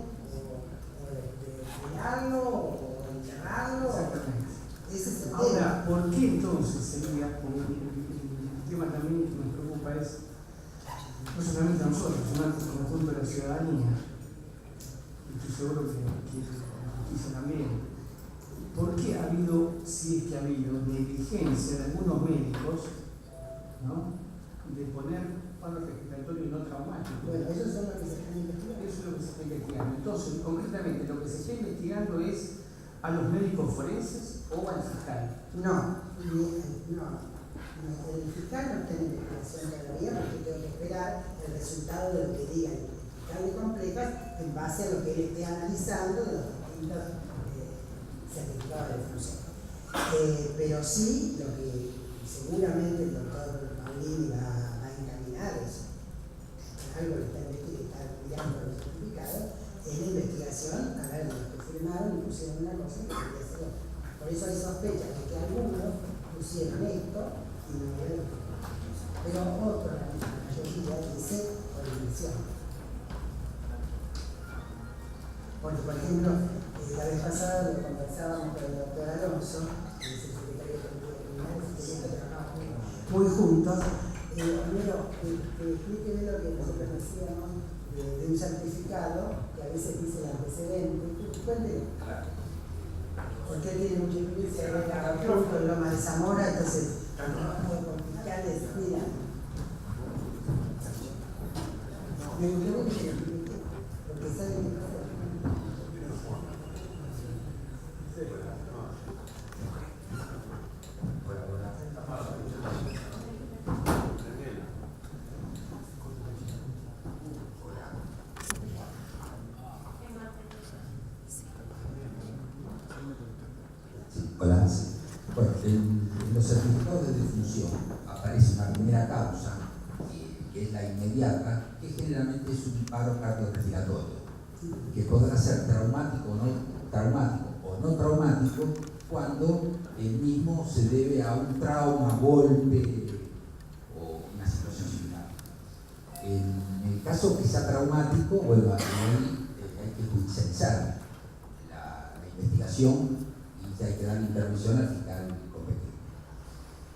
tirarlo o enterrarlo. Exactamente. Ese es el Ahora, tema. ¿por qué entonces sería, como el tema también que nos preocupa es, no solamente a nosotros, sino al conjunto de la ciudadanía, y estoy seguro que la justicia también, ¿por qué ha habido, si es que ha habido, negligencia de algunos médicos, ¿no?, de poner paro respiratorio no traumático? Bueno, eso es lo que se está investigando. Eso es lo que se está investigando. Entonces, concretamente, lo que se está investigando es a los médicos forenses o al fiscal. No, el fiscal no está en investigación todavía porque tengo que esperar el resultado de lo que diga el fiscal de completas en base a lo que él esté analizando de los distintos certificados de función. Pero sí, lo que seguramente el doctor Paulini va a encaminar es algo que está mirando los certificados, es la investigación a ver de los que firmaron y pusieron una cosa que quería hacer otra. Por eso hay sospechas de que algunos pusieron esto y no vieron otra cosa. Pero otro, la mayoría dice por dimisión. Porque, por ejemplo, la vez pasada lo conversábamos con el doctor Alonso, que es el secretario de Política Criminal, que siempre trabajamos muy juntos. Primero, explíqueme lo que nosotros decíamos de un certificado que a veces dice el antecedente. Cuéntelo. Porque él tiene mucha experiencia en Acapulco, en Loma de Zamora, entonces trabajamos con fiscales. Mira. Me gustó que se lo explique, porque sabe que pasa. Hola. Bueno, en los certificados de defunción aparece una primera causa, que es la inmediata, que generalmente es un paro cardiorrespiratorio, que podrá ser traumático o no traumático, cuando el mismo se debe a un trauma, golpe o una situación similar. En el caso que sea traumático, bueno, ahí hay que judicializar la investigación y hay que dar intervención al fiscal competente.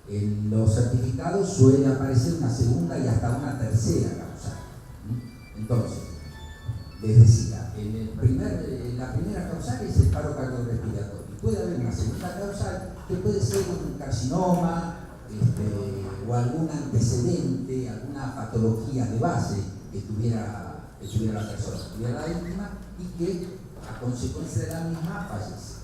En los certificados suele aparecer una segunda y hasta una tercera causa. Entonces, les decía, la primera causal es el paro cardiorrespiratorio. Puede haber una segunda causal que puede ser un carcinoma o algún antecedente, alguna patología de base que tuviera la persona, que tuviera la víctima y que a consecuencia de la misma fallece.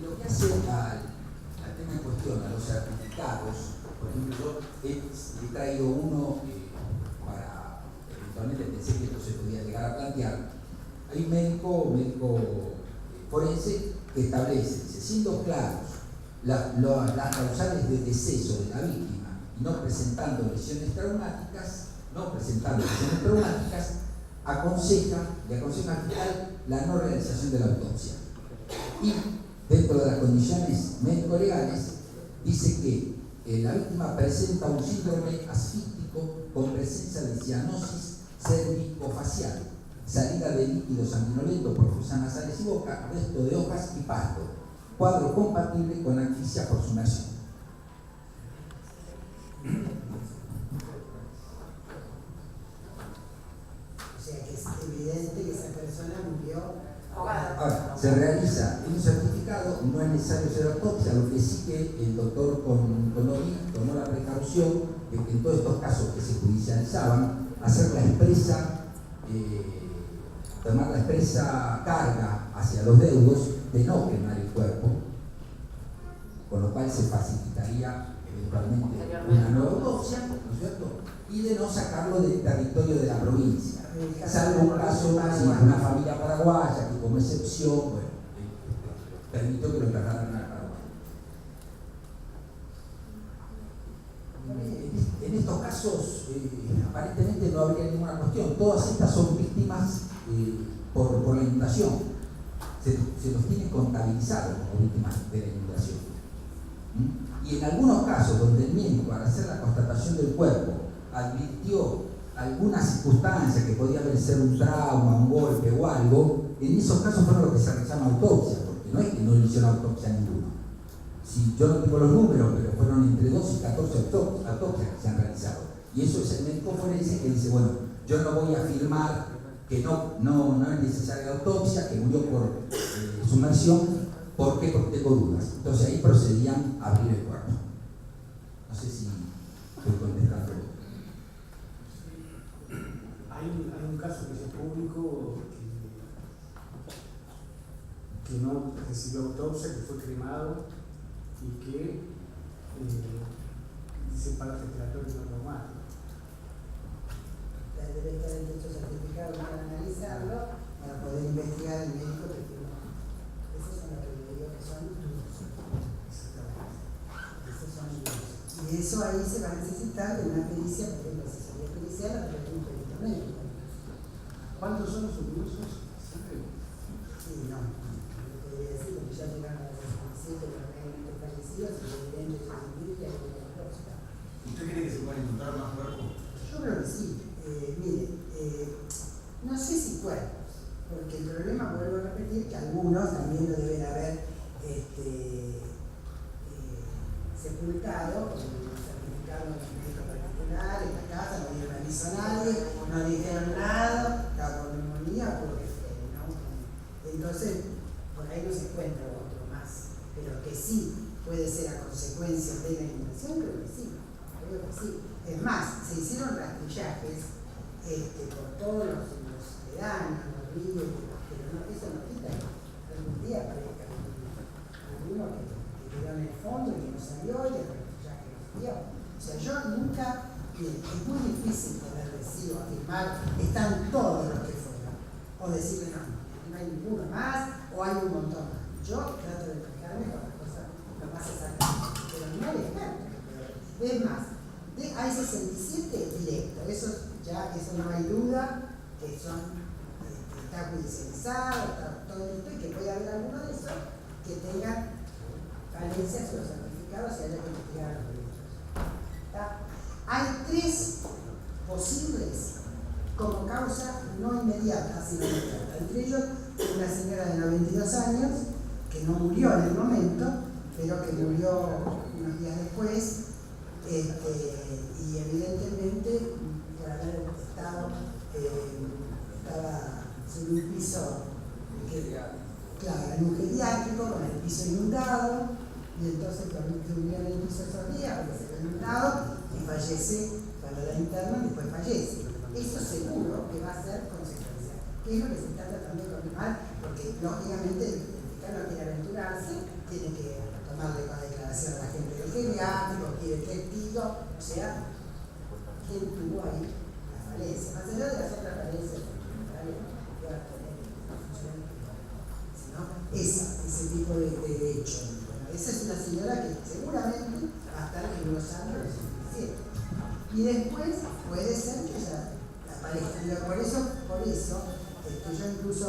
Lo que hace al tema en cuestión, a los certificados, por ejemplo, yo he traído uno para, eventualmente pensé que esto se podía llegar a plantear. Hay un médico forense que establece, dice, siendo claros las causales de deceso de la víctima y no presentando lesiones traumáticas, le aconseja al fiscal la no realización de la autopsia. Y dentro de las condiciones médico-legales, dice que la víctima presenta un síndrome asfíctico con presencia de cianosis cérvico-facial, salida de líquido sanguinolento por fosas nasales y boca, resto de hojas y pasto, cuadro compatible con asfixia por sumersión. O sea que es evidente que esa persona murió ahogada. Ahora, se realiza un certificado, no es necesario hacer autopsia, lo que sí que el doctor Conoví tomó la precaución de que en todos estos casos que se judicializaban, tomar la expresa carga hacia los deudos de no quemar el cuerpo, con lo cual se facilitaría eventualmente una nueva autopsia, ¿no es cierto? Y de no sacarlo del territorio de la provincia. Salvo un caso de una familia paraguaya que como excepción, bueno, permitió que lo trasladaran al Paraguay. En estos casos, aparentemente no habría ninguna cuestión. Todas estas son víctimas por la inundación. Se los tiene contabilizados como víctimas de la inundación. Y en algunos casos donde el médico, al hacer la constatación del cuerpo, advirtió alguna circunstancia que podía haber ser un trauma, un golpe o algo, en esos casos fueron lo que se llama autopsia, porque no es que no le hicieron autopsia a ninguno. Si yo no tengo los números, pero fueron entre 2 y 14 autopsias que se han realizado. Y eso es el médico forense que dice, bueno, yo no voy a afirmar que no es necesaria la autopsia, que murió por sumersión, ¿Por qué? Porque tengo dudas. Entonces ahí procedían a abrir el cuerpo. No sé si estoy contestando. Hay un caso que es público que no recibió autopsia, que fue cremado y que dice paro respiratorio no traumático. Debe estar el texto certificado para analizarlo, para poder investigar el médico que firmó. Esos son los que le digo que son dudosos. Esos son dudosos. Y eso ahí se va a necesitar de una pericia, por ejemplo, asesoría pericial a través de un perito médico. ¿Cuántos son los dudosos? Sí, no podría decir, porque ya llegaron a las 17 los realmente fallecidos, y evidentemente eso significa que hay una próxima. ¿Usted cree que se pueden encontrar más cuerpos? Yo creo que sí. Mire, no sé si cuerpos, porque el problema, vuelvo a repetir, que algunos también lo deben haber sepultado, con un certificado de un médico particular, en la casa, no dieron aviso a nadie, no dijeron nada, la por neumonía o por ¿no? Entonces, por ahí no se encuentra otro más, pero que sí puede ser a consecuencia de la inundación, creo que sí. Creo que sí. Es más, se hicieron rastrillajes por todos los pedaños, los ríos, pero no, eso no quita que algún día aparezca alguno que quedó en el fondo y que no salió y el rastrillaje no salió. O sea, yo nunca, es muy difícil poder decir o afirmar están todos los que fueron, o decirle no hay ninguno más, o hay un montón más. Yo trato de manejarme con las cosas lo más exactamente, pero no hay experto que pueda. Es más, hay 67 directos, eso no hay duda que está judicializado, está todo esto, y que puede haber alguno de esos que tengan falencias o certificados y haya que investigar los delitos. Hay 3 posibles como causa no inmediata, sino inmediata. Entre ellos, una señora de 92 años que no murió en el momento, pero que murió unos días después. Y evidentemente por haber estaba sobre un piso en un geriátrico con el piso inundado, y entonces durmió en el piso esos días porque se ve inundado y fallece cuando la internan, después fallece. Eso seguro que va a ser consecuencia, que es lo que se está tratando de confirmar, porque lógicamente el fiscal no quiere aventurarse, tiene que tomarle con declaración a la gente del geriátrico, quiere testigo, o sea, ¿quién tuvo ahí la falencia? Más allá de las otras falencias que va a tener sino ese tipo de hecho. Bueno, esa es una señora que seguramente va a estar en unos años lo suficiente. Y después puede ser que ya aparezca. Por eso yo incluso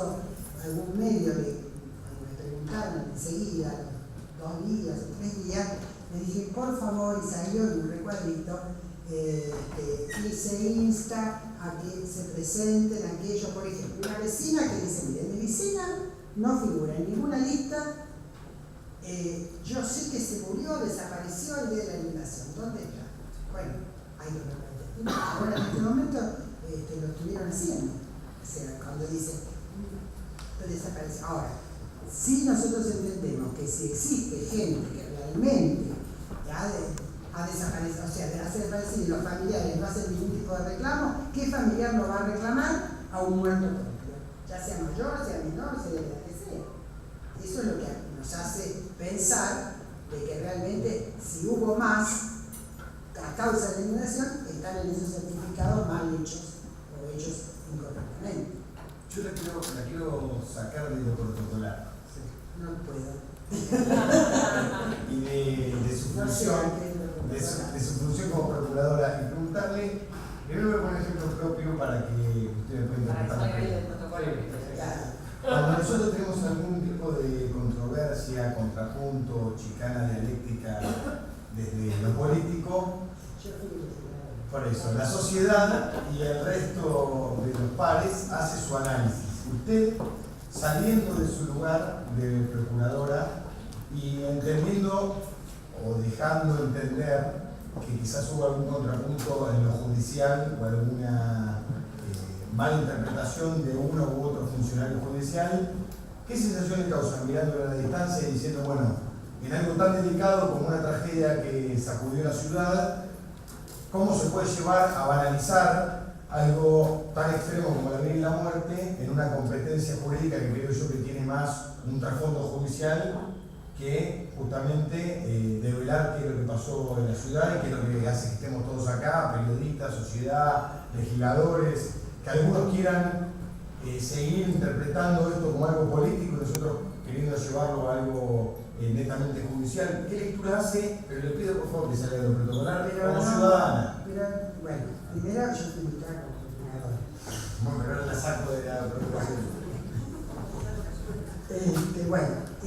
algún medio cuando me preguntaron enseguida, 2 días o 3 días, me dije, por favor, y salió en un recuadrito, y se insta a que se presenten aquellos, por ejemplo, una vecina que dice, mire, mi vecina no figura en ninguna lista, yo sé que se murió, desapareció el día de la inundación, ¿dónde está? Bueno, hay que preguntar. Ahora en este momento lo estuvieron haciendo, o sea, cuando dice, desapareció. Ahora, si nosotros entendemos que si existe gente que realmente ha desaparecido, o sea, de hacer desaparecido y los familiares no hacen ningún tipo de reclamo, ¿qué familiar no va a reclamar a un muerto propio? Ya sea mayor, sea menor, sea de la que sea. Eso es lo que nos hace pensar de que realmente si hubo más a causa de la inundación, están en esos certificados mal hechos o hechos incorrectamente. Yo la quiero sacar de lo protocolar. No puedo. Y de su función, de su función como procuradora, y preguntarle, primero voy a poner ejemplo propio para que ustedes puedan interpretar. Cuando nosotros tenemos algún tipo de controversia, contrapunto, chicana dialéctica desde lo político, por eso, la sociedad y el resto de los pares hace su análisis. Usted, saliendo de su lugar de procuradora y entendiendo o dejando entender que quizás hubo algún contrapunto en lo judicial o alguna mala interpretación de uno u otro funcionario judicial, ¿Qué sensación le causan mirándolo a la distancia y diciendo, bueno, en algo tan delicado como una tragedia que sacudió la ciudad, cómo se puede llevar a banalizar algo tan extremo como la vida y la muerte en una competencia jurídica que creo yo que tiene más un trasfondo judicial que justamente develar qué es lo que pasó en la ciudad y qué es lo que hace que estemos todos acá, periodistas, sociedad, legisladores, que algunos quieran seguir interpretando esto como algo político y nosotros queriendo llevarlo a algo netamente judicial? ¿Qué lectura hace? Pero le pido por favor que salga de lo protocolar como ciudadana. Pero, bueno, primero yo fui invitada como coordinadora. Bueno, pero ahora la saco de la preocupación.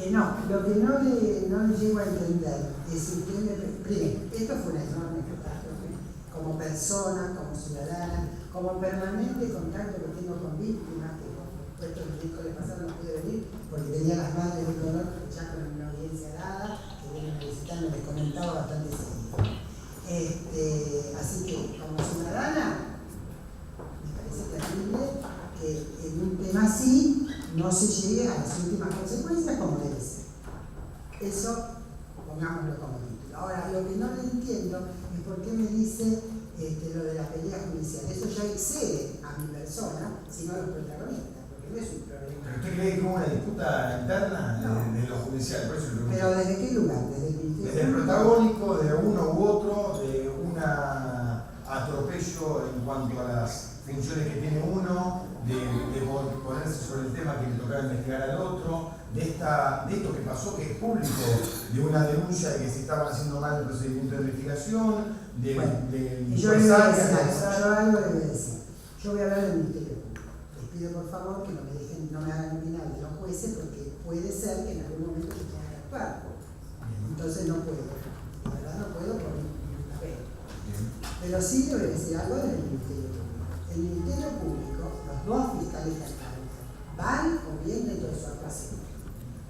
No, lo que no le llego a entender es si primero, esto fue una enorme catástrofe, como persona, como ciudadana, como permanente contacto que tengo con víctimas, que por supuesto el miércoles pasado no pude venir porque tenía las madres de dolor ya con una audiencia dada, que vienen a visitarme, les comentaba bastante seguido. Así que como ciudadana me parece terrible que en un tema así no se llegue a las últimas consecuencias como debe ser. Eso pongámoslo como título. Ahora, lo que no le entiendo es por qué me dice lo de la pelea judicial. Eso ya excede a mi persona, sino a los protagonistas, porque no es un problema. ¿Pero usted cree que hubo una disputa interna No. de lo judicial? Por eso le pregunto. Pero ¿desde qué lugar? Desde el protagónico, de uno u otro, de un atropello en cuanto a las funciones que tiene uno, de ponerse sobre el tema que le tocaba investigar al otro, de esto que pasó, que es público, de una denuncia de que se estaba haciendo mal el procedimiento de investigación, yo algo le voy a decir. Yo voy a hablar del Ministerio Público. Les pido por favor que no me hagan opinar de los jueces porque puede ser que en algún momento se tengan que actuar. Entonces no puedo. La verdad no puedo por mi papel. Pero sí le voy a decir algo del Ministerio Público. El Ministerio Público, los dos fiscales que acaban, van o bien dentro de su actuación.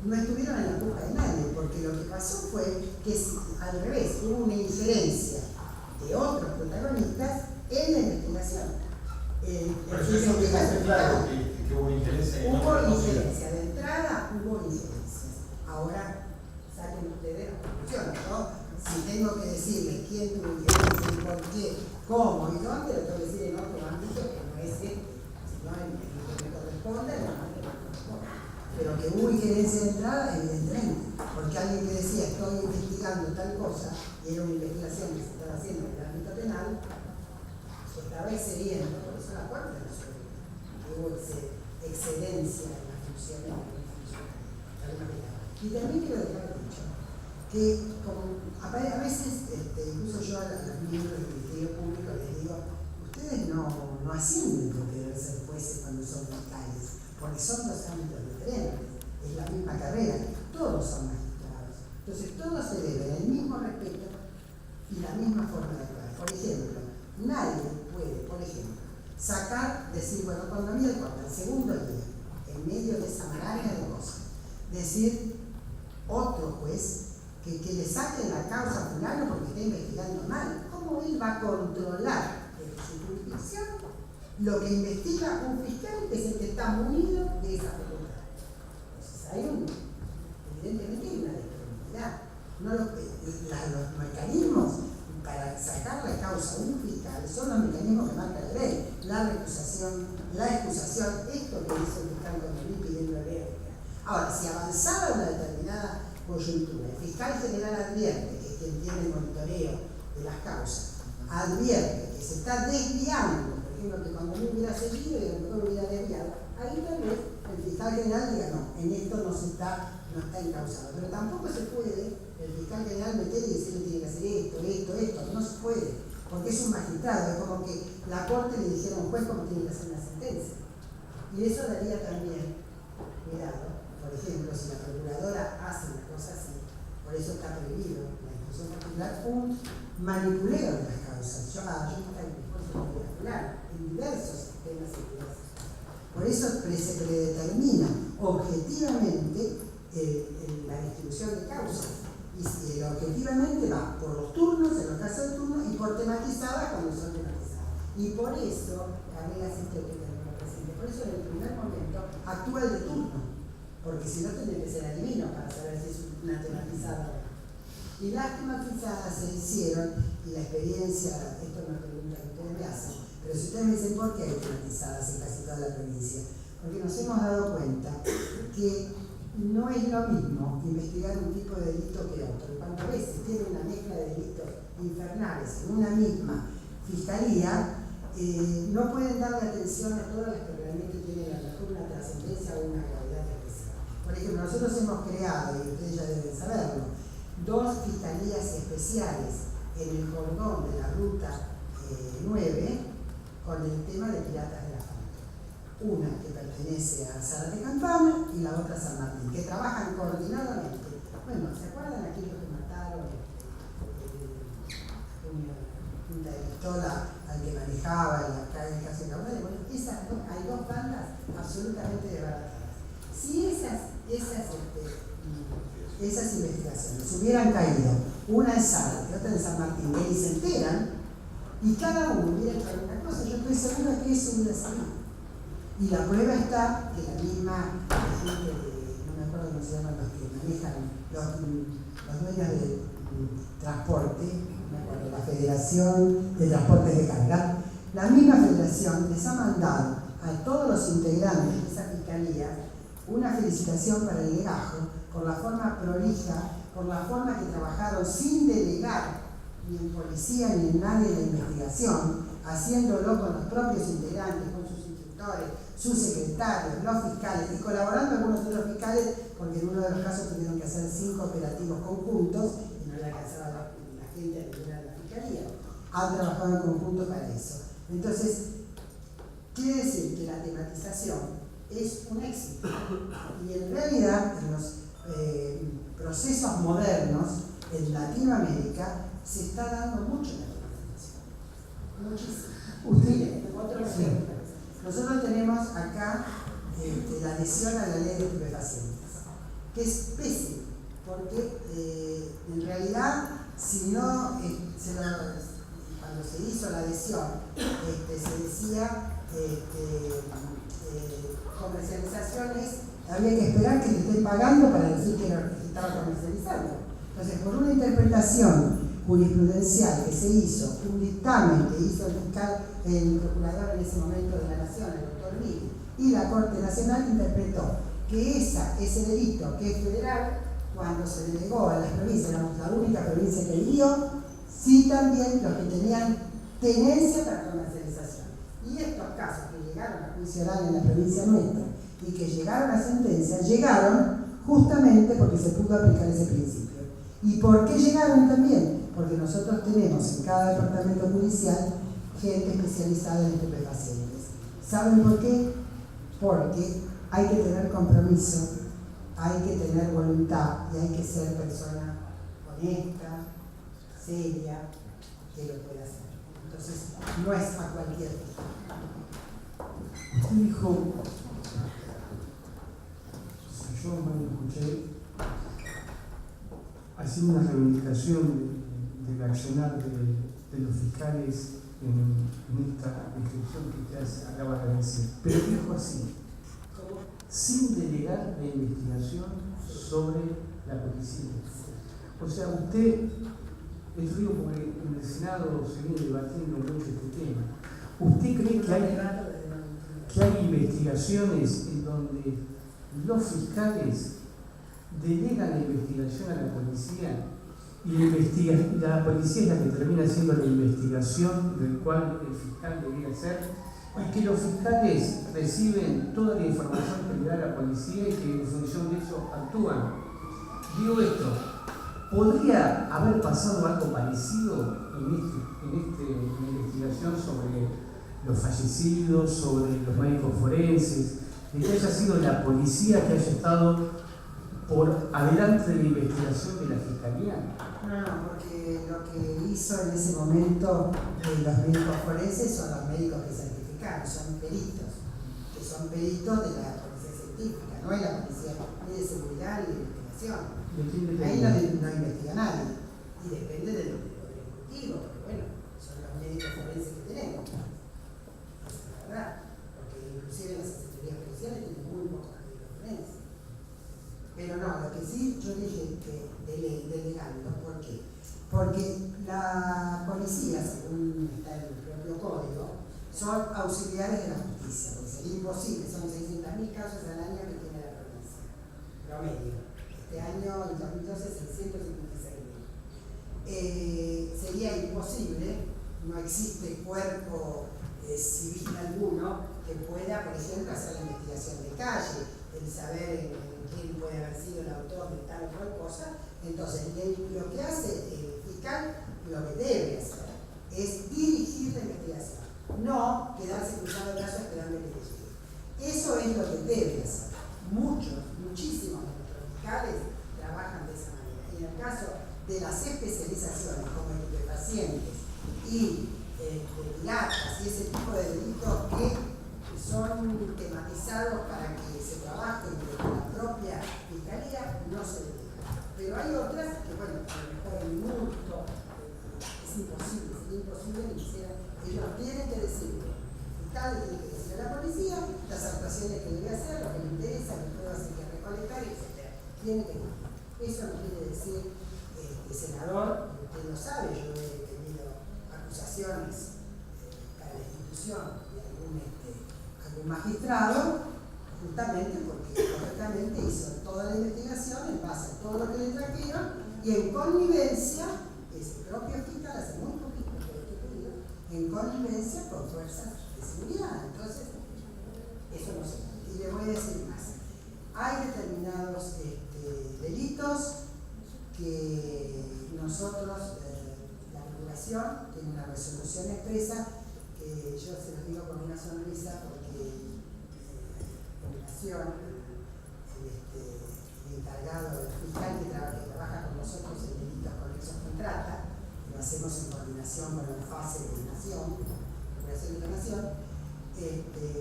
No estuvieron en la culpa de nadie, porque lo que pasó fue que al revés, hubo una injerencia de otros protagonistas en la investigación. Pero eso que está claro que hubo injerencia. Hubo injerencia, de entrada hubo injerencias. Ahora saquen ustedes la conclusión. Yo, si tengo que decirles quién tuvo injerencia y por qué, cómo y dónde, lo tengo que decir en otro ámbito que no es este, sino en el que me corresponde, en el que me corresponde. Pero que hubo injerencia de entrada, evidentemente, porque alguien que decía estoy investigando tal cosa y era una investigación que se estaba haciendo en el ámbito penal, se estaba excediendo, por eso la Corte no se olvida, que hubo excedencia en las funciones de alguna manera. Y también quiero dejar dicho que a veces, incluso yo a los miembros del Ministerio Público les digo, ustedes no ascienden por querer ser jueces cuando son fiscales, porque son dos ámbitos diferentes, es la misma carrera, todos son magistrados. Entonces todos se deben el mismo respeto y la misma forma de actuar. Por ejemplo, nadie puede, decir, bueno, cuando había el segundo día, en medio de esa maraña de cosas, decir otro juez que le saquen la causa a fulano porque está investigando mal. ¿Cómo él va a controlar en su jurisdicción lo que investiga un fiscal que es el que está munido de esa facultad? Entonces evidentemente hay una disponibilidad. Los mecanismos para sacar la causa a un fiscal son los mecanismos que marca la ley. La recusación, la excusación, esto que hizo el fiscal con el pidiendo la ley. Ahora, si avanzaba una determinada coyuntura, el fiscal general advierte, que es quien tiene el monitoreo de las causas, advierte que se está desviando, por ejemplo, que cuando no hubiera seguido y a lo mejor hubiera desviado, ahí tal vez el fiscal general diga, no, en esto no está encausado. Pero tampoco se puede el fiscal general meter y decirle tiene que hacer esto, no se puede, porque es un magistrado, es como que la corte le dijera a un juez cómo tiene que hacer una sentencia. Y eso daría también, cuidado, por ejemplo, si la procuradora hace una cosa así, por eso está prohibido la discusión particular, un manipuleo de las causas. Yo está en diversos sistemas y diversos. Por eso se predetermina objetivamente la distribución de causas. Y objetivamente va por los turnos, en los casos de turno, y por tematizadas cuando son tematizadas. Y por eso, Gabriela siempre que tenemos presente, por eso en el primer momento actúa el de turno. porque si no tendría que ser adivino para saber si es una tematizada o no. Y las tematizadas se hicieron, y la experiencia, esto no es pregunta que ustedes me hacen, pero si ustedes me dicen por qué hay tematizadas en casi toda la provincia, porque nos hemos dado cuenta que no es lo mismo investigar un tipo de delito que otro. Cuando a veces tiene una mezcla de delitos infernales en una misma fiscalía, no pueden darle atención a todas las que realmente tienen a lo mejor una trascendencia o una gravedad especial. Por ejemplo, nosotros hemos creado, y ustedes ya deben saberlo, 2 fiscalías especiales en el cordón de la ruta 9 con el tema de piratas de la frontera. Una que pertenece a Zárate Campana y la otra a San Martín, que trabajan coordinadamente. Bueno, ¿se acuerdan aquellos que mataron una punta de pistola al que manejaba en la calle Casi Caudales? Bueno, hay 2 bandas absolutamente desbaratadas. Si esas investigaciones hubieran caído, una en Zárate, otra en San Martín, y se enteran, y cada uno hubiera hecho alguna cosa, yo estoy segura que eso hubiera salido. Y la prueba está que la misma gente, no me acuerdo cómo se llaman los que manejan, los dueños del transporte, no me acuerdo, la Federación de Transportes de Carga, la misma federación les ha mandado a todos los integrantes de esa fiscalía una felicitación para el legajo por la forma prolija, por la forma que trabajaron sin delegar ni en policía ni en nadie de la investigación, haciéndolo con los propios integrantes, con sus instructores, sus secretarios, los fiscales, y colaborando algunos otros fiscales, porque en uno de los casos tuvieron que hacer 5 operativos conjuntos y no le alcanzaba la gente a ninguna de la fiscalía. Han trabajado en conjunto para eso. Entonces, quiere decir que la tematización es un éxito. Y en realidad, en los procesos modernos en Latinoamérica se está dando mucho la tematización. Muchísimo. Miren, otro ejemplo. Nosotros tenemos acá la adhesión a la ley de estupefacientes, que es pésimo, porque en realidad, si no, cuando se hizo la adhesión, se decía comercializaciones, había que esperar que te estén pagando para decir que estaba comercializando. Entonces, por una interpretación jurisprudencial que se hizo, un dictamen que hizo el fiscal, el procurador en ese momento de la Nación, el doctor Mil, y la Corte Nacional interpretó que ese delito que es federal, cuando se delegó a las provincias, éramos la única provincia que dio, sí también los que tenían tenencia para comercialización. Y estos casos que llegaron a juicio oral en la provincia nuestra y que llegaron a sentencia, llegaron justamente porque se pudo aplicar ese principio. ¿Y por qué llegaron también? Porque nosotros tenemos en cada departamento judicial gente especializada en estupefacientes. ¿Saben por qué? Porque hay que tener compromiso, hay que tener voluntad y hay que ser persona honesta, seria, que lo pueda hacer. Entonces, no es a cualquier tipo. Usted dijo, si yo mal escuché, haciendo una reivindicación del accionar de los fiscales en esta descripción que usted acaba de decir. Pero dijo así, sin delegar la investigación sobre la policía. O sea, usted, esto digo porque en el Senado se viene debatiendo mucho este tema. ¿Usted cree que hay investigaciones en donde los fiscales delegan la investigación a la policía y la policía es la que termina haciendo la investigación del cual el fiscal debería hacer, y que los fiscales reciben toda la información que le da la policía y que en función de eso actúan? Digo esto, ¿podría haber pasado algo parecido en esta investigación sobre los fallecidos, sobre los médicos forenses, de que haya sido la policía que haya estado por adelante de la investigación de la Fiscalía? No, porque lo que hizo en ese momento los médicos forenses son los médicos que certificaron, son peritos, que son peritos de la policía científica, no es la policía ni de seguridad ni de investigación. Ahí no investiga nadie, y depende del ejecutivo, porque bueno, son los médicos forenses que tenemos. Esa es la verdad, porque inclusive las asesorías policiales tienen muy pocos médicos forenses. son auxiliares de la justicia, porque sería imposible, son 600.000 casos al año que tiene la provincia, promedio. Este año, en 2012, 656.000. Sería imposible, no existe cuerpo civil alguno que pueda, por ejemplo, hacer la investigación de calle, el saber quién puede haber sido el autor de tal o cual cosa. Entonces, lo que hace el fiscal, lo que debe hacer, es dirigir la investigación, no quedarse cruzado de brazos esperando que le llegue. Eso es lo que debe hacer. Muchísimos de nuestros fiscales trabajan de esa manera. Y en el caso de las especializaciones, como el de pacientes y piratas y ese tipo de delitos que son tematizados para que se trabajen desde la propia fiscalía, no se le deja. Pero hay otras que, bueno, a lo mejor el mundo es imposible, sería imposible que hicieran. Ellos tienen que decirle, el fiscal tiene que decirle a la policía las actuaciones que debe hacer, lo que le interesa, las pruebas que hay que recolectar, etc. Tiene que ir. Eso no quiere decir, senador, usted lo sabe, yo he tenido acusaciones para la institución de algún magistrado, justamente porque correctamente hizo toda la investigación en base a todo lo que le trajeron y en connivencia, ese propio fiscal hace muy poquito que lo he pedido, en connivencia con fuerzas de seguridad. Entonces, eso no se puede. Y le voy a decir más. Hay determinados delitos que nosotros, la Procuración tiene una resolución expresa que yo se los digo con una sonrisa porque Procuración, el encargado del fiscal que trabaja con nosotros en delitos conexos con trata, lo hacemos en coordinación con la fase de Nación, Procuración de la Nación,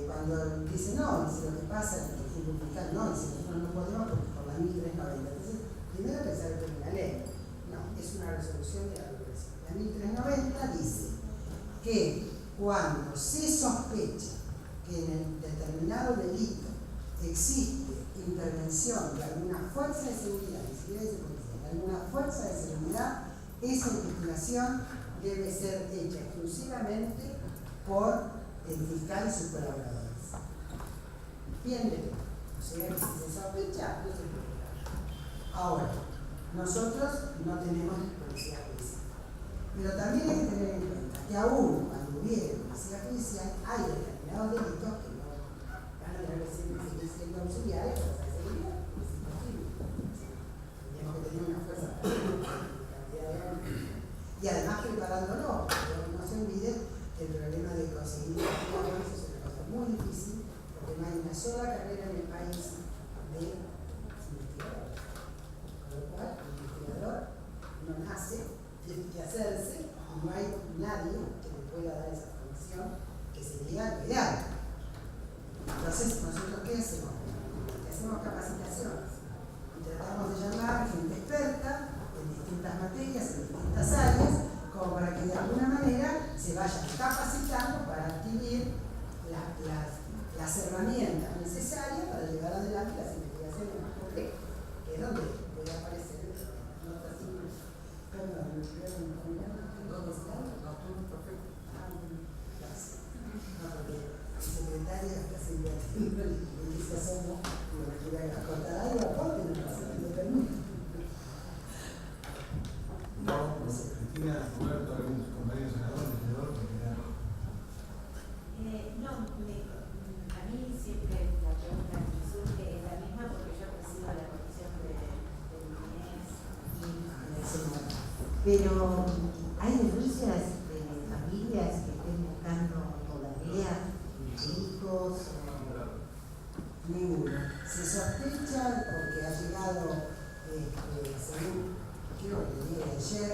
cuando dice no, dice lo que pasa es que el fiscal no, dice nosotros no podemos porque por la 1390. Entonces, primero pensar que es una ley, no, es una resolución de la Procuración. La 1390 dice que cuando se sospecha que en el determinado delito existe intervención de alguna fuerza de seguridad, ni siquiera de policía, de alguna fuerza de seguridad, esa investigación debe ser hecha exclusivamente por el fiscal y sus colaboradores. Bien, o sea que si se sospecha, no se puede. Ahora, nosotros no tenemos policía judicial, pero también hay que tener en cuenta que aún cuando hubiera policía judicial hay determinados delitos que no van a tener que seguir siendo auxiliares de fuerza de seguridad. Es imposible. Tenemos que tener una fuerza para cantidad de hombres. Y además preparándolo, porque no se olvide que el problema de conseguir investigadores es una cosa muy difícil, porque no hay una sola carrera en el país de investigadores. Con lo cual, el investigador no nace, tiene que hacerse, y no hay nadie que le pueda dar esa formación que sería ideal. Entonces, ¿nosotros qué hacemos? Hacemos capacitaciones y tratamos de llamar gente experta en distintas materias, en distintas áreas, como para que de alguna manera se vayan capacitando para adquirir las herramientas necesarias para llevar adelante las investigaciones más complejas, que es donde puede aparecer notas simples. Perdón, me creo que me cambiaron. Gracias. No, porque el secretario está siempre haciendo el que somos, y me quiere acotar algo, aporte, no pasa, me permite. No sé, Cristina, Roberto, algún compañero senador, legislador, No, a mí siempre la pregunta que me surge es la misma porque yo presido la comisión de niñez pero hay denuncias de familias que estén buscando todavía hijos Ninguna. Se sospecha porque ha llegado, según creo que el día de ayer,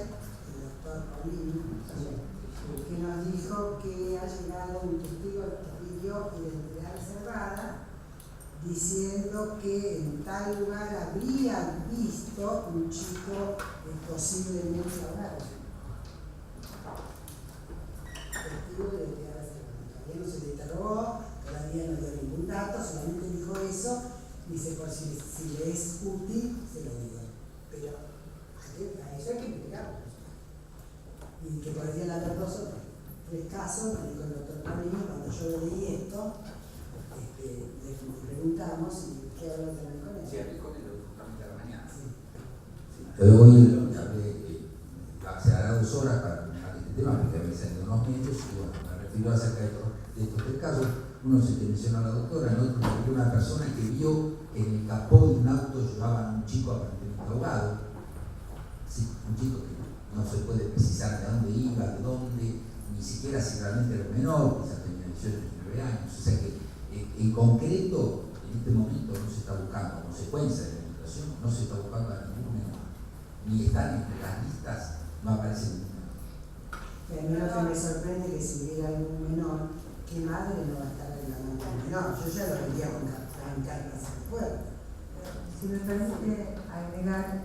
el doctor Colín, que nos dijo que ha llegado un testigo que pidió identidad reservada, diciendo que en tal lugar habría visto un chico posiblemente ahogado. Testigo de identidad reservada. Todavía no se le interrogó, todavía no dio ningún dato, solamente dijo eso, dice por si le es útil, se lo digo. Pero a eso hay que investigarlo. Y que podrían haber 2 o 3 casos, me dijo el doctor Colín, yo leí esto, le preguntamos y qué habló también con él. Sí, hablé con él justamente a la mañana. Sí. Pero hoy hablé, se hará 2 horas para terminar este tema, porque me dicen de unos medios, y bueno, me refirió acerca de estos 3 casos. Uno es el que mencionó a la doctora, el otro es una persona que vio en el capó de un auto llevaban a un chico aparentemente ahogado. Sí, un chico que no se puede precisar de dónde iba, de dónde, ni siquiera si realmente era menor, quizás tenía 18, 19 años. O sea que en concreto, en este momento no se está buscando consecuencias de la administración, no se está buscando a ningún menor, ni están entre las listas, no aparece ningún menor. Pero a mí lo que me sorprende es que si hubiera algún menor, ¿qué madre no va a estar en la mano del menor? Yo ya lo vería con cartas al puerto. Si me permite agregar,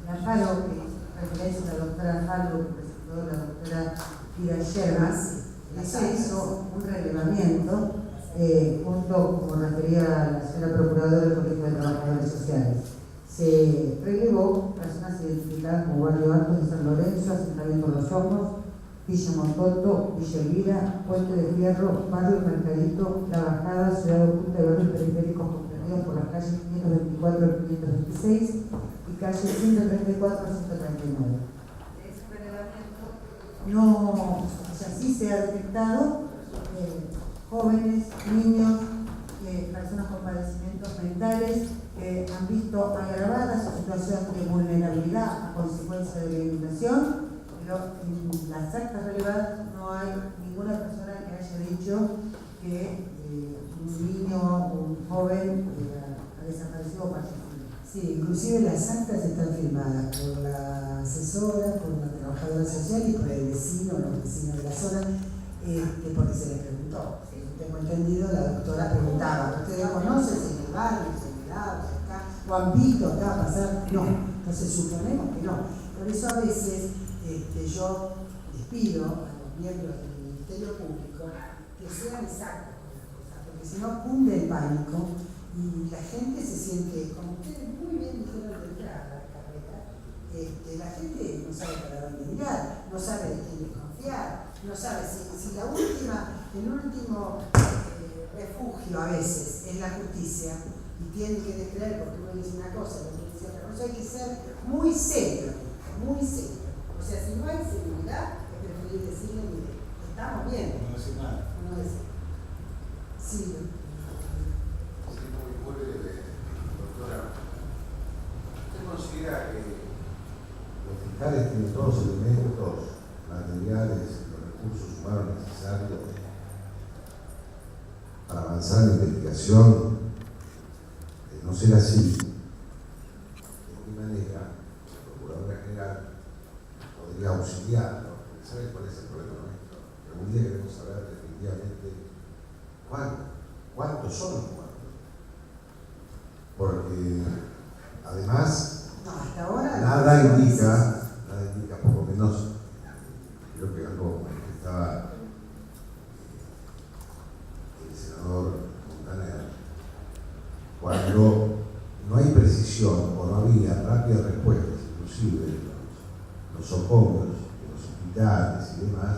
Alfaro, que referencia a la doctora Alfaro, que presentó la doctora Pira Yermas, se hizo un relevamiento junto, como refería la señora Procuradora del Colegio de Trabajadores Sociales. Se relevó personas identificadas como Barrio Alto de San Lorenzo, Asentamiento Los Hornos, Villa Montoto, Villa Elvira, Puente de Fierro, Barrio Mercadito, La Bajada, Ciudad Oculta y barrios periféricos comprendidos por las calles 524 y 526 y calle 134 a 139. Ese relevamiento no, o sea, sí se ha detectado jóvenes, niños, personas con padecimientos mentales que han visto agravada su situación de vulnerabilidad a consecuencia de la inundación, pero en las actas relevadas no hay ninguna persona que haya dicho que un niño o un joven ha desaparecido o fallecido. Sí, inclusive las actas están firmadas por la asesora, por la trabajadora social y por el vecino o los vecinos de la zona, porque se les preguntó. Tengo entendido, la doctora preguntaba, ¿ustedes conocen si en el barrio, si en el lado, si acá, o han visto acá pasar? No, entonces suponemos que no. Por eso a veces yo les pido a los miembros del Ministerio Público que sean exactos con las cosas, porque si no cunde el pánico y la gente se siente, como ustedes muy bien dijeron de entrada, la gente no sabe para dónde mirar, no sabe de quién desconfiar, no sabe si el último refugio a veces es la justicia y tiene que creer porque uno dice una cosa y otro dice otra cosa. Hay que ser muy serio, muy serio. O sea, si no hay seguridad, es preferible decirle, mire, estamos bien. No decir nada. No decir. Sí. Muy breve, doctora. ¿Usted considera que los fiscales tienen todos los elementos materiales, los recursos humanos necesarios para avanzar en la investigación? De no ser así, ¿de qué manera la Procuradora General podría auxiliarlo? ¿Sabe cuál es el problema nuestro? Que algún día queremos saber definitivamente cuántos son los muertos. Porque además No, hasta ahora. nada indica, por lo menos, creo que algo que estaba el senador Montaner, cuando no hay precisión o no había rápidas respuestas, inclusive los socorros de los hospitales y demás,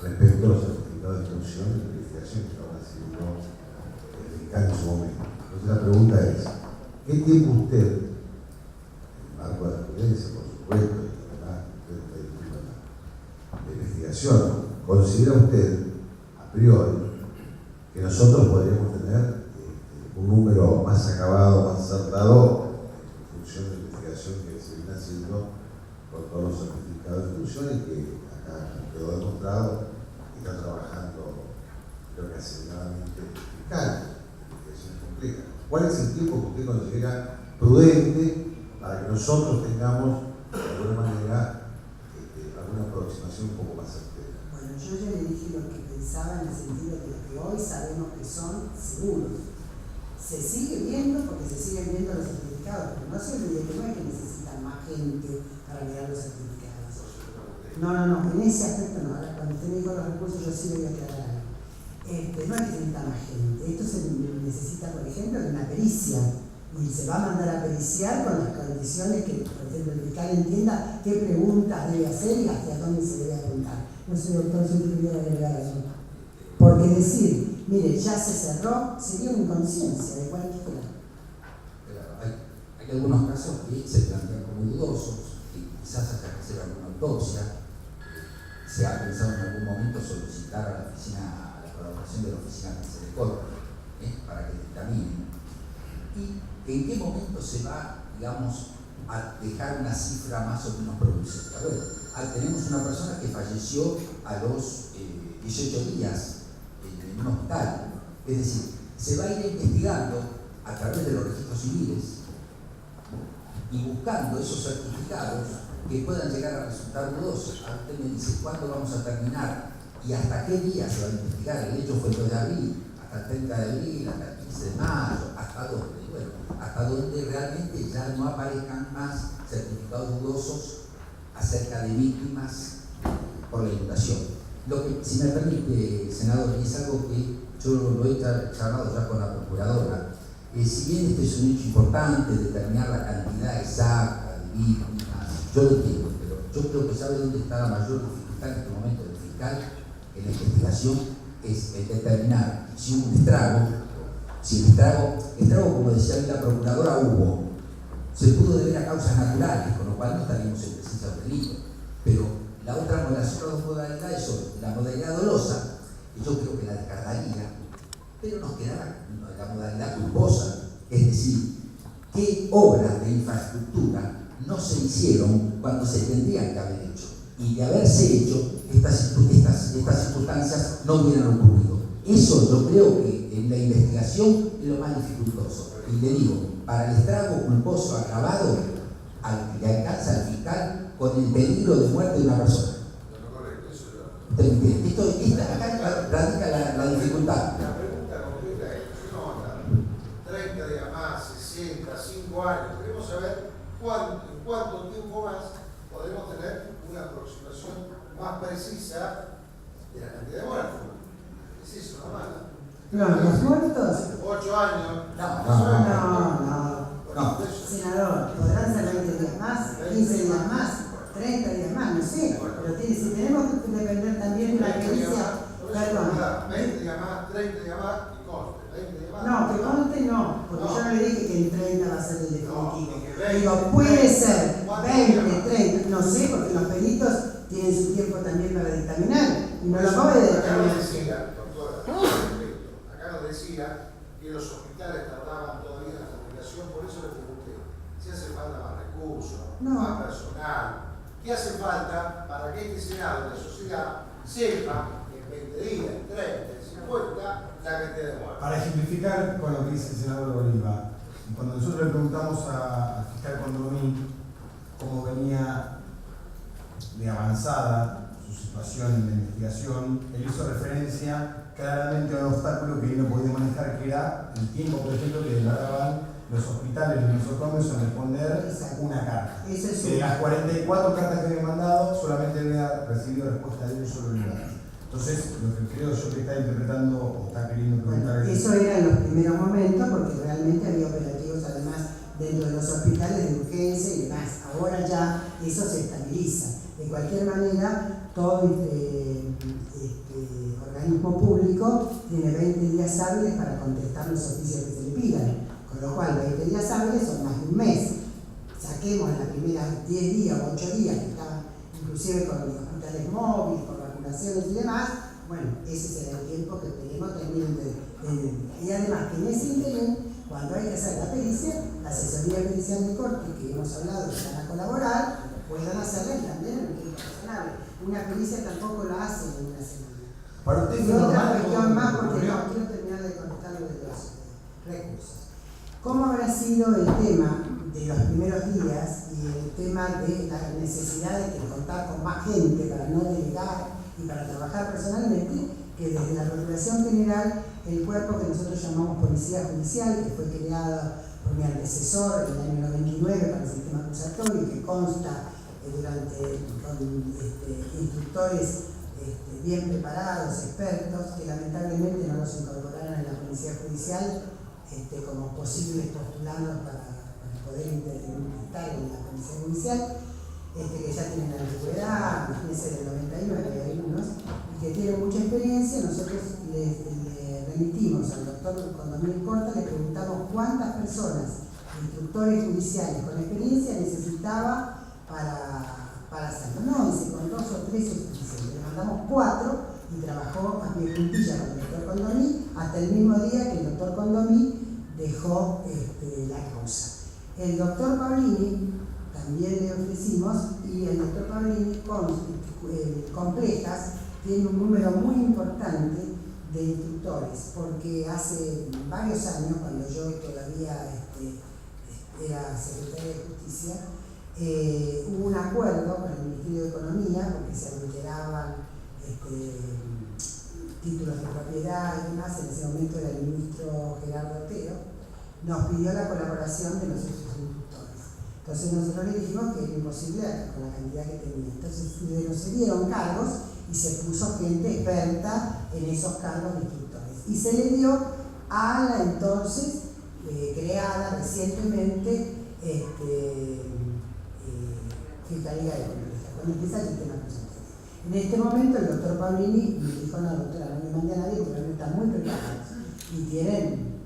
respecto a los certificados de función y de investigación que estaban haciendo el fiscal en su momento. Entonces la pregunta es, ¿qué tiempo usted, en el marco de la prudencia, por supuesto, y además de investigación, considera usted, a priori, que nosotros podríamos tener un número más acabado, más acertado, en función de la investigación que se viene haciendo con todos los certificados de función y que acá quedó demostrado que está trabajando, creo que aceleradamente el fiscal, investigación compleja? ¿Cuál es el tiempo que usted considera prudente para que nosotros tengamos, de alguna manera, alguna aproximación un poco más certera? Bueno, yo ya le dije lo que pensaba en el sentido de que hoy sabemos que son seguros. Se sigue viendo porque se siguen viendo los certificados, pero no se olvide que no es que necesitan más gente para mirar los certificados. No, en ese aspecto no. Ahora, cuando usted me dijo los recursos, yo sí le voy a aclarar algo. No es que se necesita más gente. Esto se necesita, por ejemplo, de una pericia. Y se va a mandar a periciar con las condiciones que, por ejemplo, el fiscal entienda qué preguntas debe hacer y hacia dónde se debe apuntar. No sé, doctor, si usted quería agregar algo. Porque decir, mire, ya se cerró, sería una inconsciencia de cualquiera. Hay algunos casos que se plantean como dudosos, que quizás haya que hacer alguna autopsia. Se ha pensado en algún momento solicitar a la oficina, a la colaboración de la oficina de misericordia, para que dictaminen. ¿Y en qué momento se va, digamos, a dejar una cifra más o menos producida? Bueno, tenemos una persona que falleció a los 18 días en un hospital. Es decir, se va a ir investigando a través de los registros civiles y buscando esos certificados que puedan llegar a resultar dudosos. Usted me dice, ¿cuándo vamos a terminar? ¿Y hasta qué día se va a investigar? El hecho fue el 2 de abril, hasta el 30 de abril, hasta el 15 de mayo, ¿hasta dónde? Bueno, hasta donde realmente ya no aparezcan más certificados dudosos acerca de víctimas por la inundación. Lo que, si me permite, senador, y es algo que yo lo he charlado ya con la procuradora, si bien este es un hecho importante, determinar la cantidad exacta de víctimas, yo lo entiendo, pero yo creo que sabe dónde está la mayor dificultad en este momento del fiscal en la investigación, es el determinar si hubo un estrago, si el estrago, como decía la procuradora, hubo, se pudo deber a causas naturales, con lo cual no estaríamos en presencia de un delito, pero la otra modalidad, las dos modalidades son la modalidad dolosa, que yo creo que la descartaría, pero nos quedará la modalidad culposa, es decir, qué obras de infraestructura no se hicieron cuando se tendrían que haber hecho, y de haberse hecho, estas circunstancias no hubieran ocurrido. Eso yo creo que en la investigación es lo más dificultoso. Y le digo, para el estrago culposo agravado, le alcanza al fiscal con el peligro de muerte de una persona. ¿Usted me entiende? Acá radica la dificultad. La pregunta concreta es, si no vamos a 30 días más, 60, 5 años, queremos saber en cuánto tiempo más podemos tener una aproximación más precisa de la cantidad de muertos. ¿Es eso, no más? No, los muertos. 8 años. No. Senador, podrán ser 20 días más, 15 días más, 30 días más, no sé. Pero si tenemos que depender también de la pericia. Perdón. 20 días más, 30 días más y conste. 20 días más. No, que conste no, porque yo no le dije que en 30 va a ser el definitivo. No, digo, puede ser 20, 30, no sé, porque los peritos tienen su tiempo también para dictaminar. Y no lo puede determinar. Acá nos decía que los hospitales tardaban todavía en la comunicación, por eso le pregunté si hace falta más recursos, más personal, qué hace falta para que este Senado, la sociedad, sepa que en 20 días, en 30, en 50, la cantidad de muertos. Para ejemplificar con lo que dice el senador Oliva, cuando nosotros le preguntamos al fiscal Condomí cómo venía de avanzada su situación en la investigación, él hizo referencia claramente a un obstáculo que él no podía manejar, que era el tiempo, por ejemplo, que demoraban los hospitales y los nosocomios en responder una carta. De las 44 cartas que había mandado, solamente había recibido respuesta de un solo lugar. Entonces, lo que creo yo que está interpretando o está queriendo preguntar es... Eso era en los primeros momentos, porque realmente había operativos además dentro de los hospitales de urgencia y demás. Ahora ya eso se estabiliza. De cualquier manera, todo organismo público tiene 20 días hábiles para contestar los oficios que se le pidan, con lo cual 20 días hábiles son más de un mes. Saquemos las primeras 10 días o 8 días que estaban inclusive con los hospitales móviles, con vacunaciones y demás, bueno, ese será el tiempo que esperemos terminen y además que en ese interín, cuando hay que hacer la pericia, la asesoría pericial de corte, que hemos hablado que van a colaborar, puedan hacerla también en el tiempo razonable. Una pericia tampoco la hacen en una semana. Para usted y otra cuestión más, porque no quiero terminar de contestar lo de los recursos. ¿Cómo habrá sido el tema de los primeros días y el tema de la necesidad de contar con más gente para no delegar y para trabajar personalmente, que desde la Procuración General, el cuerpo que nosotros llamamos Policía Judicial, que fue creado por mi antecesor en el año 99 para el sistema acusatorio y que consta con instructores bien preparados, expertos, que lamentablemente no los incorporaron a la Policía Judicial como posibles postulandos para poder estar en la Policía Judicial, que ya tienen la antigüedad, imagínense del 99 que hay algunos, y que tienen mucha experiencia. Nosotros le remitimos al doctor Condomí Corta, le preguntamos cuántas personas, instructores judiciales con experiencia, necesitaba para hacerlo. No, dice, con 2 o 3 es suficiente. Le mandamos 4 y trabajó a pie juntilla con el doctor Condomí hasta el mismo día que el doctor Condomí dejó la causa. El doctor Paolini también le ofrecimos, y el doctor Paolini con Complejas tiene un número muy importante de instructores, porque hace varios años, cuando yo todavía era secretaria de Justicia, hubo un acuerdo con el Ministerio de Economía, porque se alteraban títulos de propiedad y demás. En ese momento era el ministro Gerardo Otero, nos pidió la colaboración de los instructores. Entonces nosotros le dijimos que era imposible con la cantidad que tenía. Entonces nos dieron cargos y se puso gente experta en esos cargos de instructores. Y se le dio a la entonces creada recientemente Fiscalía de Complejas, cuando empieza el sistema constitucional. En este momento el doctor Paolini me dijo, no doctora, no me mande a nadie porque están muy preparados y tienen,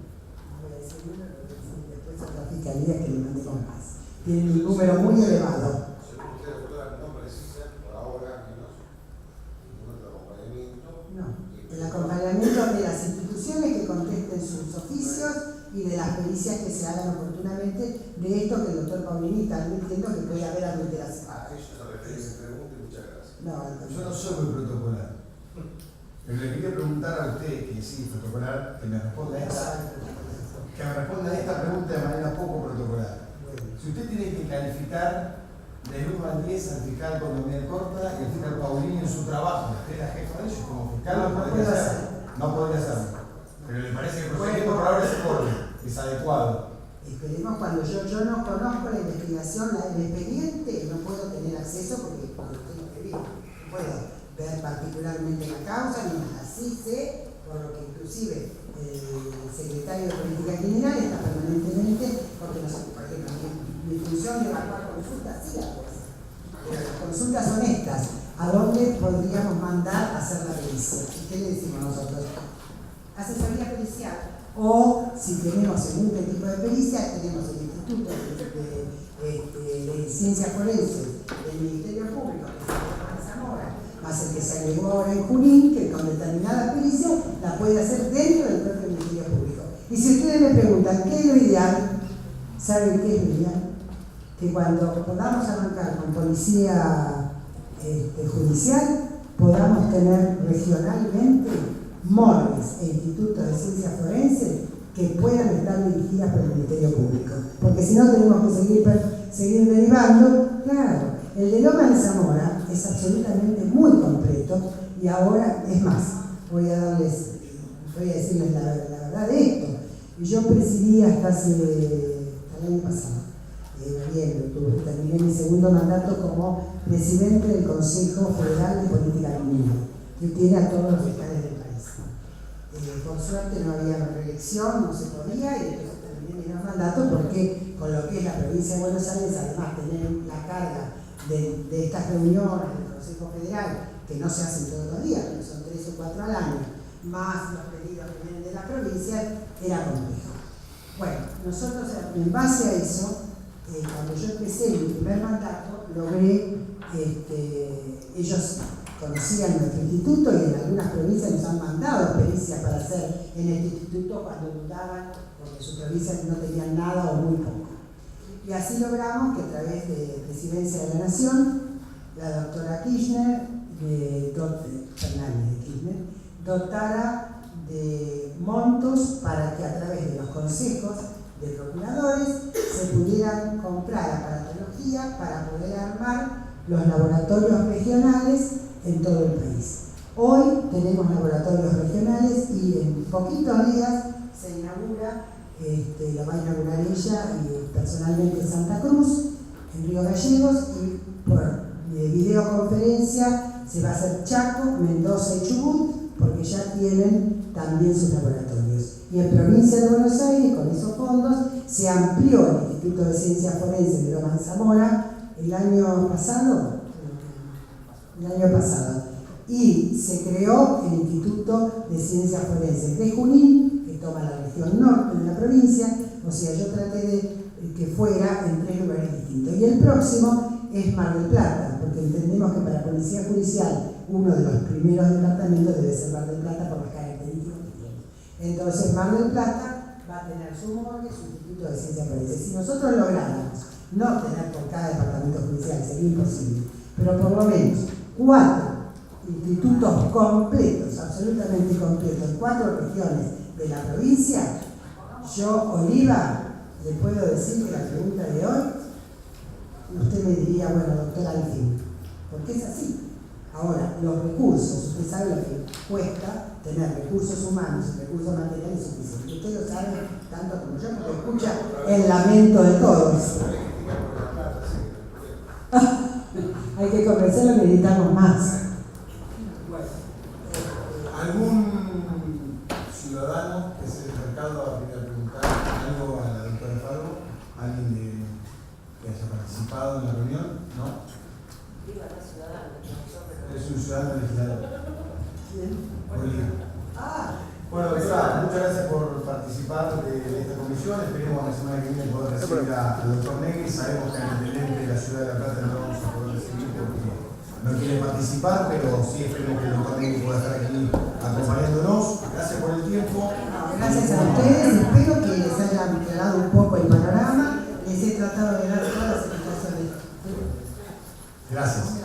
no voy a decir número, después otra fiscalía que le mande con más, tienen un número muy elevado. Según usted, doctora, no precisa por ahora menos ningún otro acompañamiento. No, el acompañamiento de las instituciones que contesten sus oficios y de las pericias que se hagan oportunamente de esto que el doctor Paolini está advirtiendo que puede haber adulteración. Eso se refiere a esa pregunta y muchas gracias. No, Yo no soy muy protocolar. Pero le quería preguntar a usted, que sí, protocolar, que me responda a esta pregunta de manera poco protocolar. Si usted tiene que calificar del 1 al 10 al fiscal Condomí Corta y al fiscal Paolini en su trabajo, usted es la jefa de ellos como fiscal, no podría hacerlo. Pero le parece que el procedimiento por ahora es acorde, es adecuado. Esperemos cuando yo no conozco la investigación, el expediente, no puedo tener acceso porque lo tengo que ver. No puedo ver particularmente la causa, ni nada. Sí sé, por lo que inclusive el secretario de Política Criminal está permanentemente, porque no sé, por ejemplo, mi función de evaluar consultas, sí la puedo hacer. Pero las consultas honestas, ¿a dónde podríamos mandar a hacer la pericia? ¿Y qué le decimos nosotros? Asesoría pericial. O si tenemos según qué tipo de pericia, tenemos el Instituto de Ciencias Forenses del Ministerio Público, que se llama Zamora, más el que se agregó ahora en Junín, que con determinada pericia la puede hacer dentro del propio Ministerio Público. Y si ustedes me preguntan qué es lo ideal, ¿saben qué es lo ideal? Que cuando podamos arrancar con policía judicial, podamos tener regionalmente morgues e institutos de ciencias forenses que puedan estar dirigidas por el Ministerio Público. Porque si no tenemos que seguir derivando. Claro, el de Lomas de Zamora es absolutamente muy completo y ahora, es más, voy a decirles la verdad de esto. Yo presidí hasta el año pasado, en noviembre, terminé mi segundo mandato como presidente del Consejo Federal de Política Criminal, que tiene a todos los fiscales del país. Por suerte no había reelección, no se podía, y entonces terminé mi mandato porque con lo que es la provincia de Buenos Aires, además tener la carga de estas reuniones del Consejo Federal, que no se hacen todos los días, que son 3 o 4 al año, más los pedidos que vienen de la provincia, era complejo. Bueno, nosotros en base a eso, cuando yo empecé mi primer mandato, logré, ellos conocían nuestro instituto y en algunas provincias nos han mandado pericias para hacer en este instituto cuando dudaban porque sus provincias no tenían nada o muy poco. Y así logramos que a través de Presidencia de la Nación, la doctora Kirchner, Fernández de Kirchner, dotara de montos para que a través de los consejos de procuradores se pudieran comprar aparatología para poder armar los laboratorios regionales en todo el país. Hoy tenemos laboratorios regionales y en poquitos días se inaugura, lo va a inaugurar ella y personalmente en Santa Cruz, en Río Gallegos, y por videoconferencia se va a hacer Chaco, Mendoza y Chubut, porque ya tienen también sus laboratorios. Y en Provincia de Buenos Aires, con esos fondos, se amplió el Instituto de Ciencias Forenses de Lomas de Zamora el año pasado, y se creó el Instituto de Ciencias Forenses de Junín, que toma la región norte de la provincia. O sea, yo traté de que fuera en 3 lugares distintos. Y el próximo es Mar del Plata, porque entendemos que para Policía Judicial uno de los primeros departamentos debe ser Mar del Plata por las características que tiene. Entonces Mar del Plata va a tener su morgue, su Instituto de Ciencias Forenses. Si nosotros lográramos no tener por cada departamento judicial, sería imposible, pero por lo menos 4 institutos completos, absolutamente completos, en 4 regiones de la provincia, yo, Oliva, le puedo decir que la pregunta de hoy, usted me diría, bueno, doctora, al fin, porque es así. Ahora, los recursos, usted sabe lo que cuesta tener recursos humanos y recursos materiales suficientes. Usted lo sabe tanto como yo, porque escucha el lamento de todos. Hay que convencerlo que necesitamos más. ¿Algún ciudadano que se haya acercado a preguntar algo a la doctora Alfaro? ¿Alguien que haya participado en la reunión? ¿No? Digo, no es ciudadano, Es un ciudadano legislador. ¿Quién? Bueno, doctora, muchas gracias por participar de esta comisión. Esperemos la semana que viene poder recibir al doctor Negri. Sabemos que al intendente de la ciudad de La Plata no lo vamos a poder recibir porque no quiere participar, pero sí esperemos que el doctor Negri pueda estar aquí acompañándonos. Gracias por el tiempo. Gracias a ustedes. Espero que les haya aclarado un poco el panorama. Les he tratado de dar todas las explicaciones. Gracias.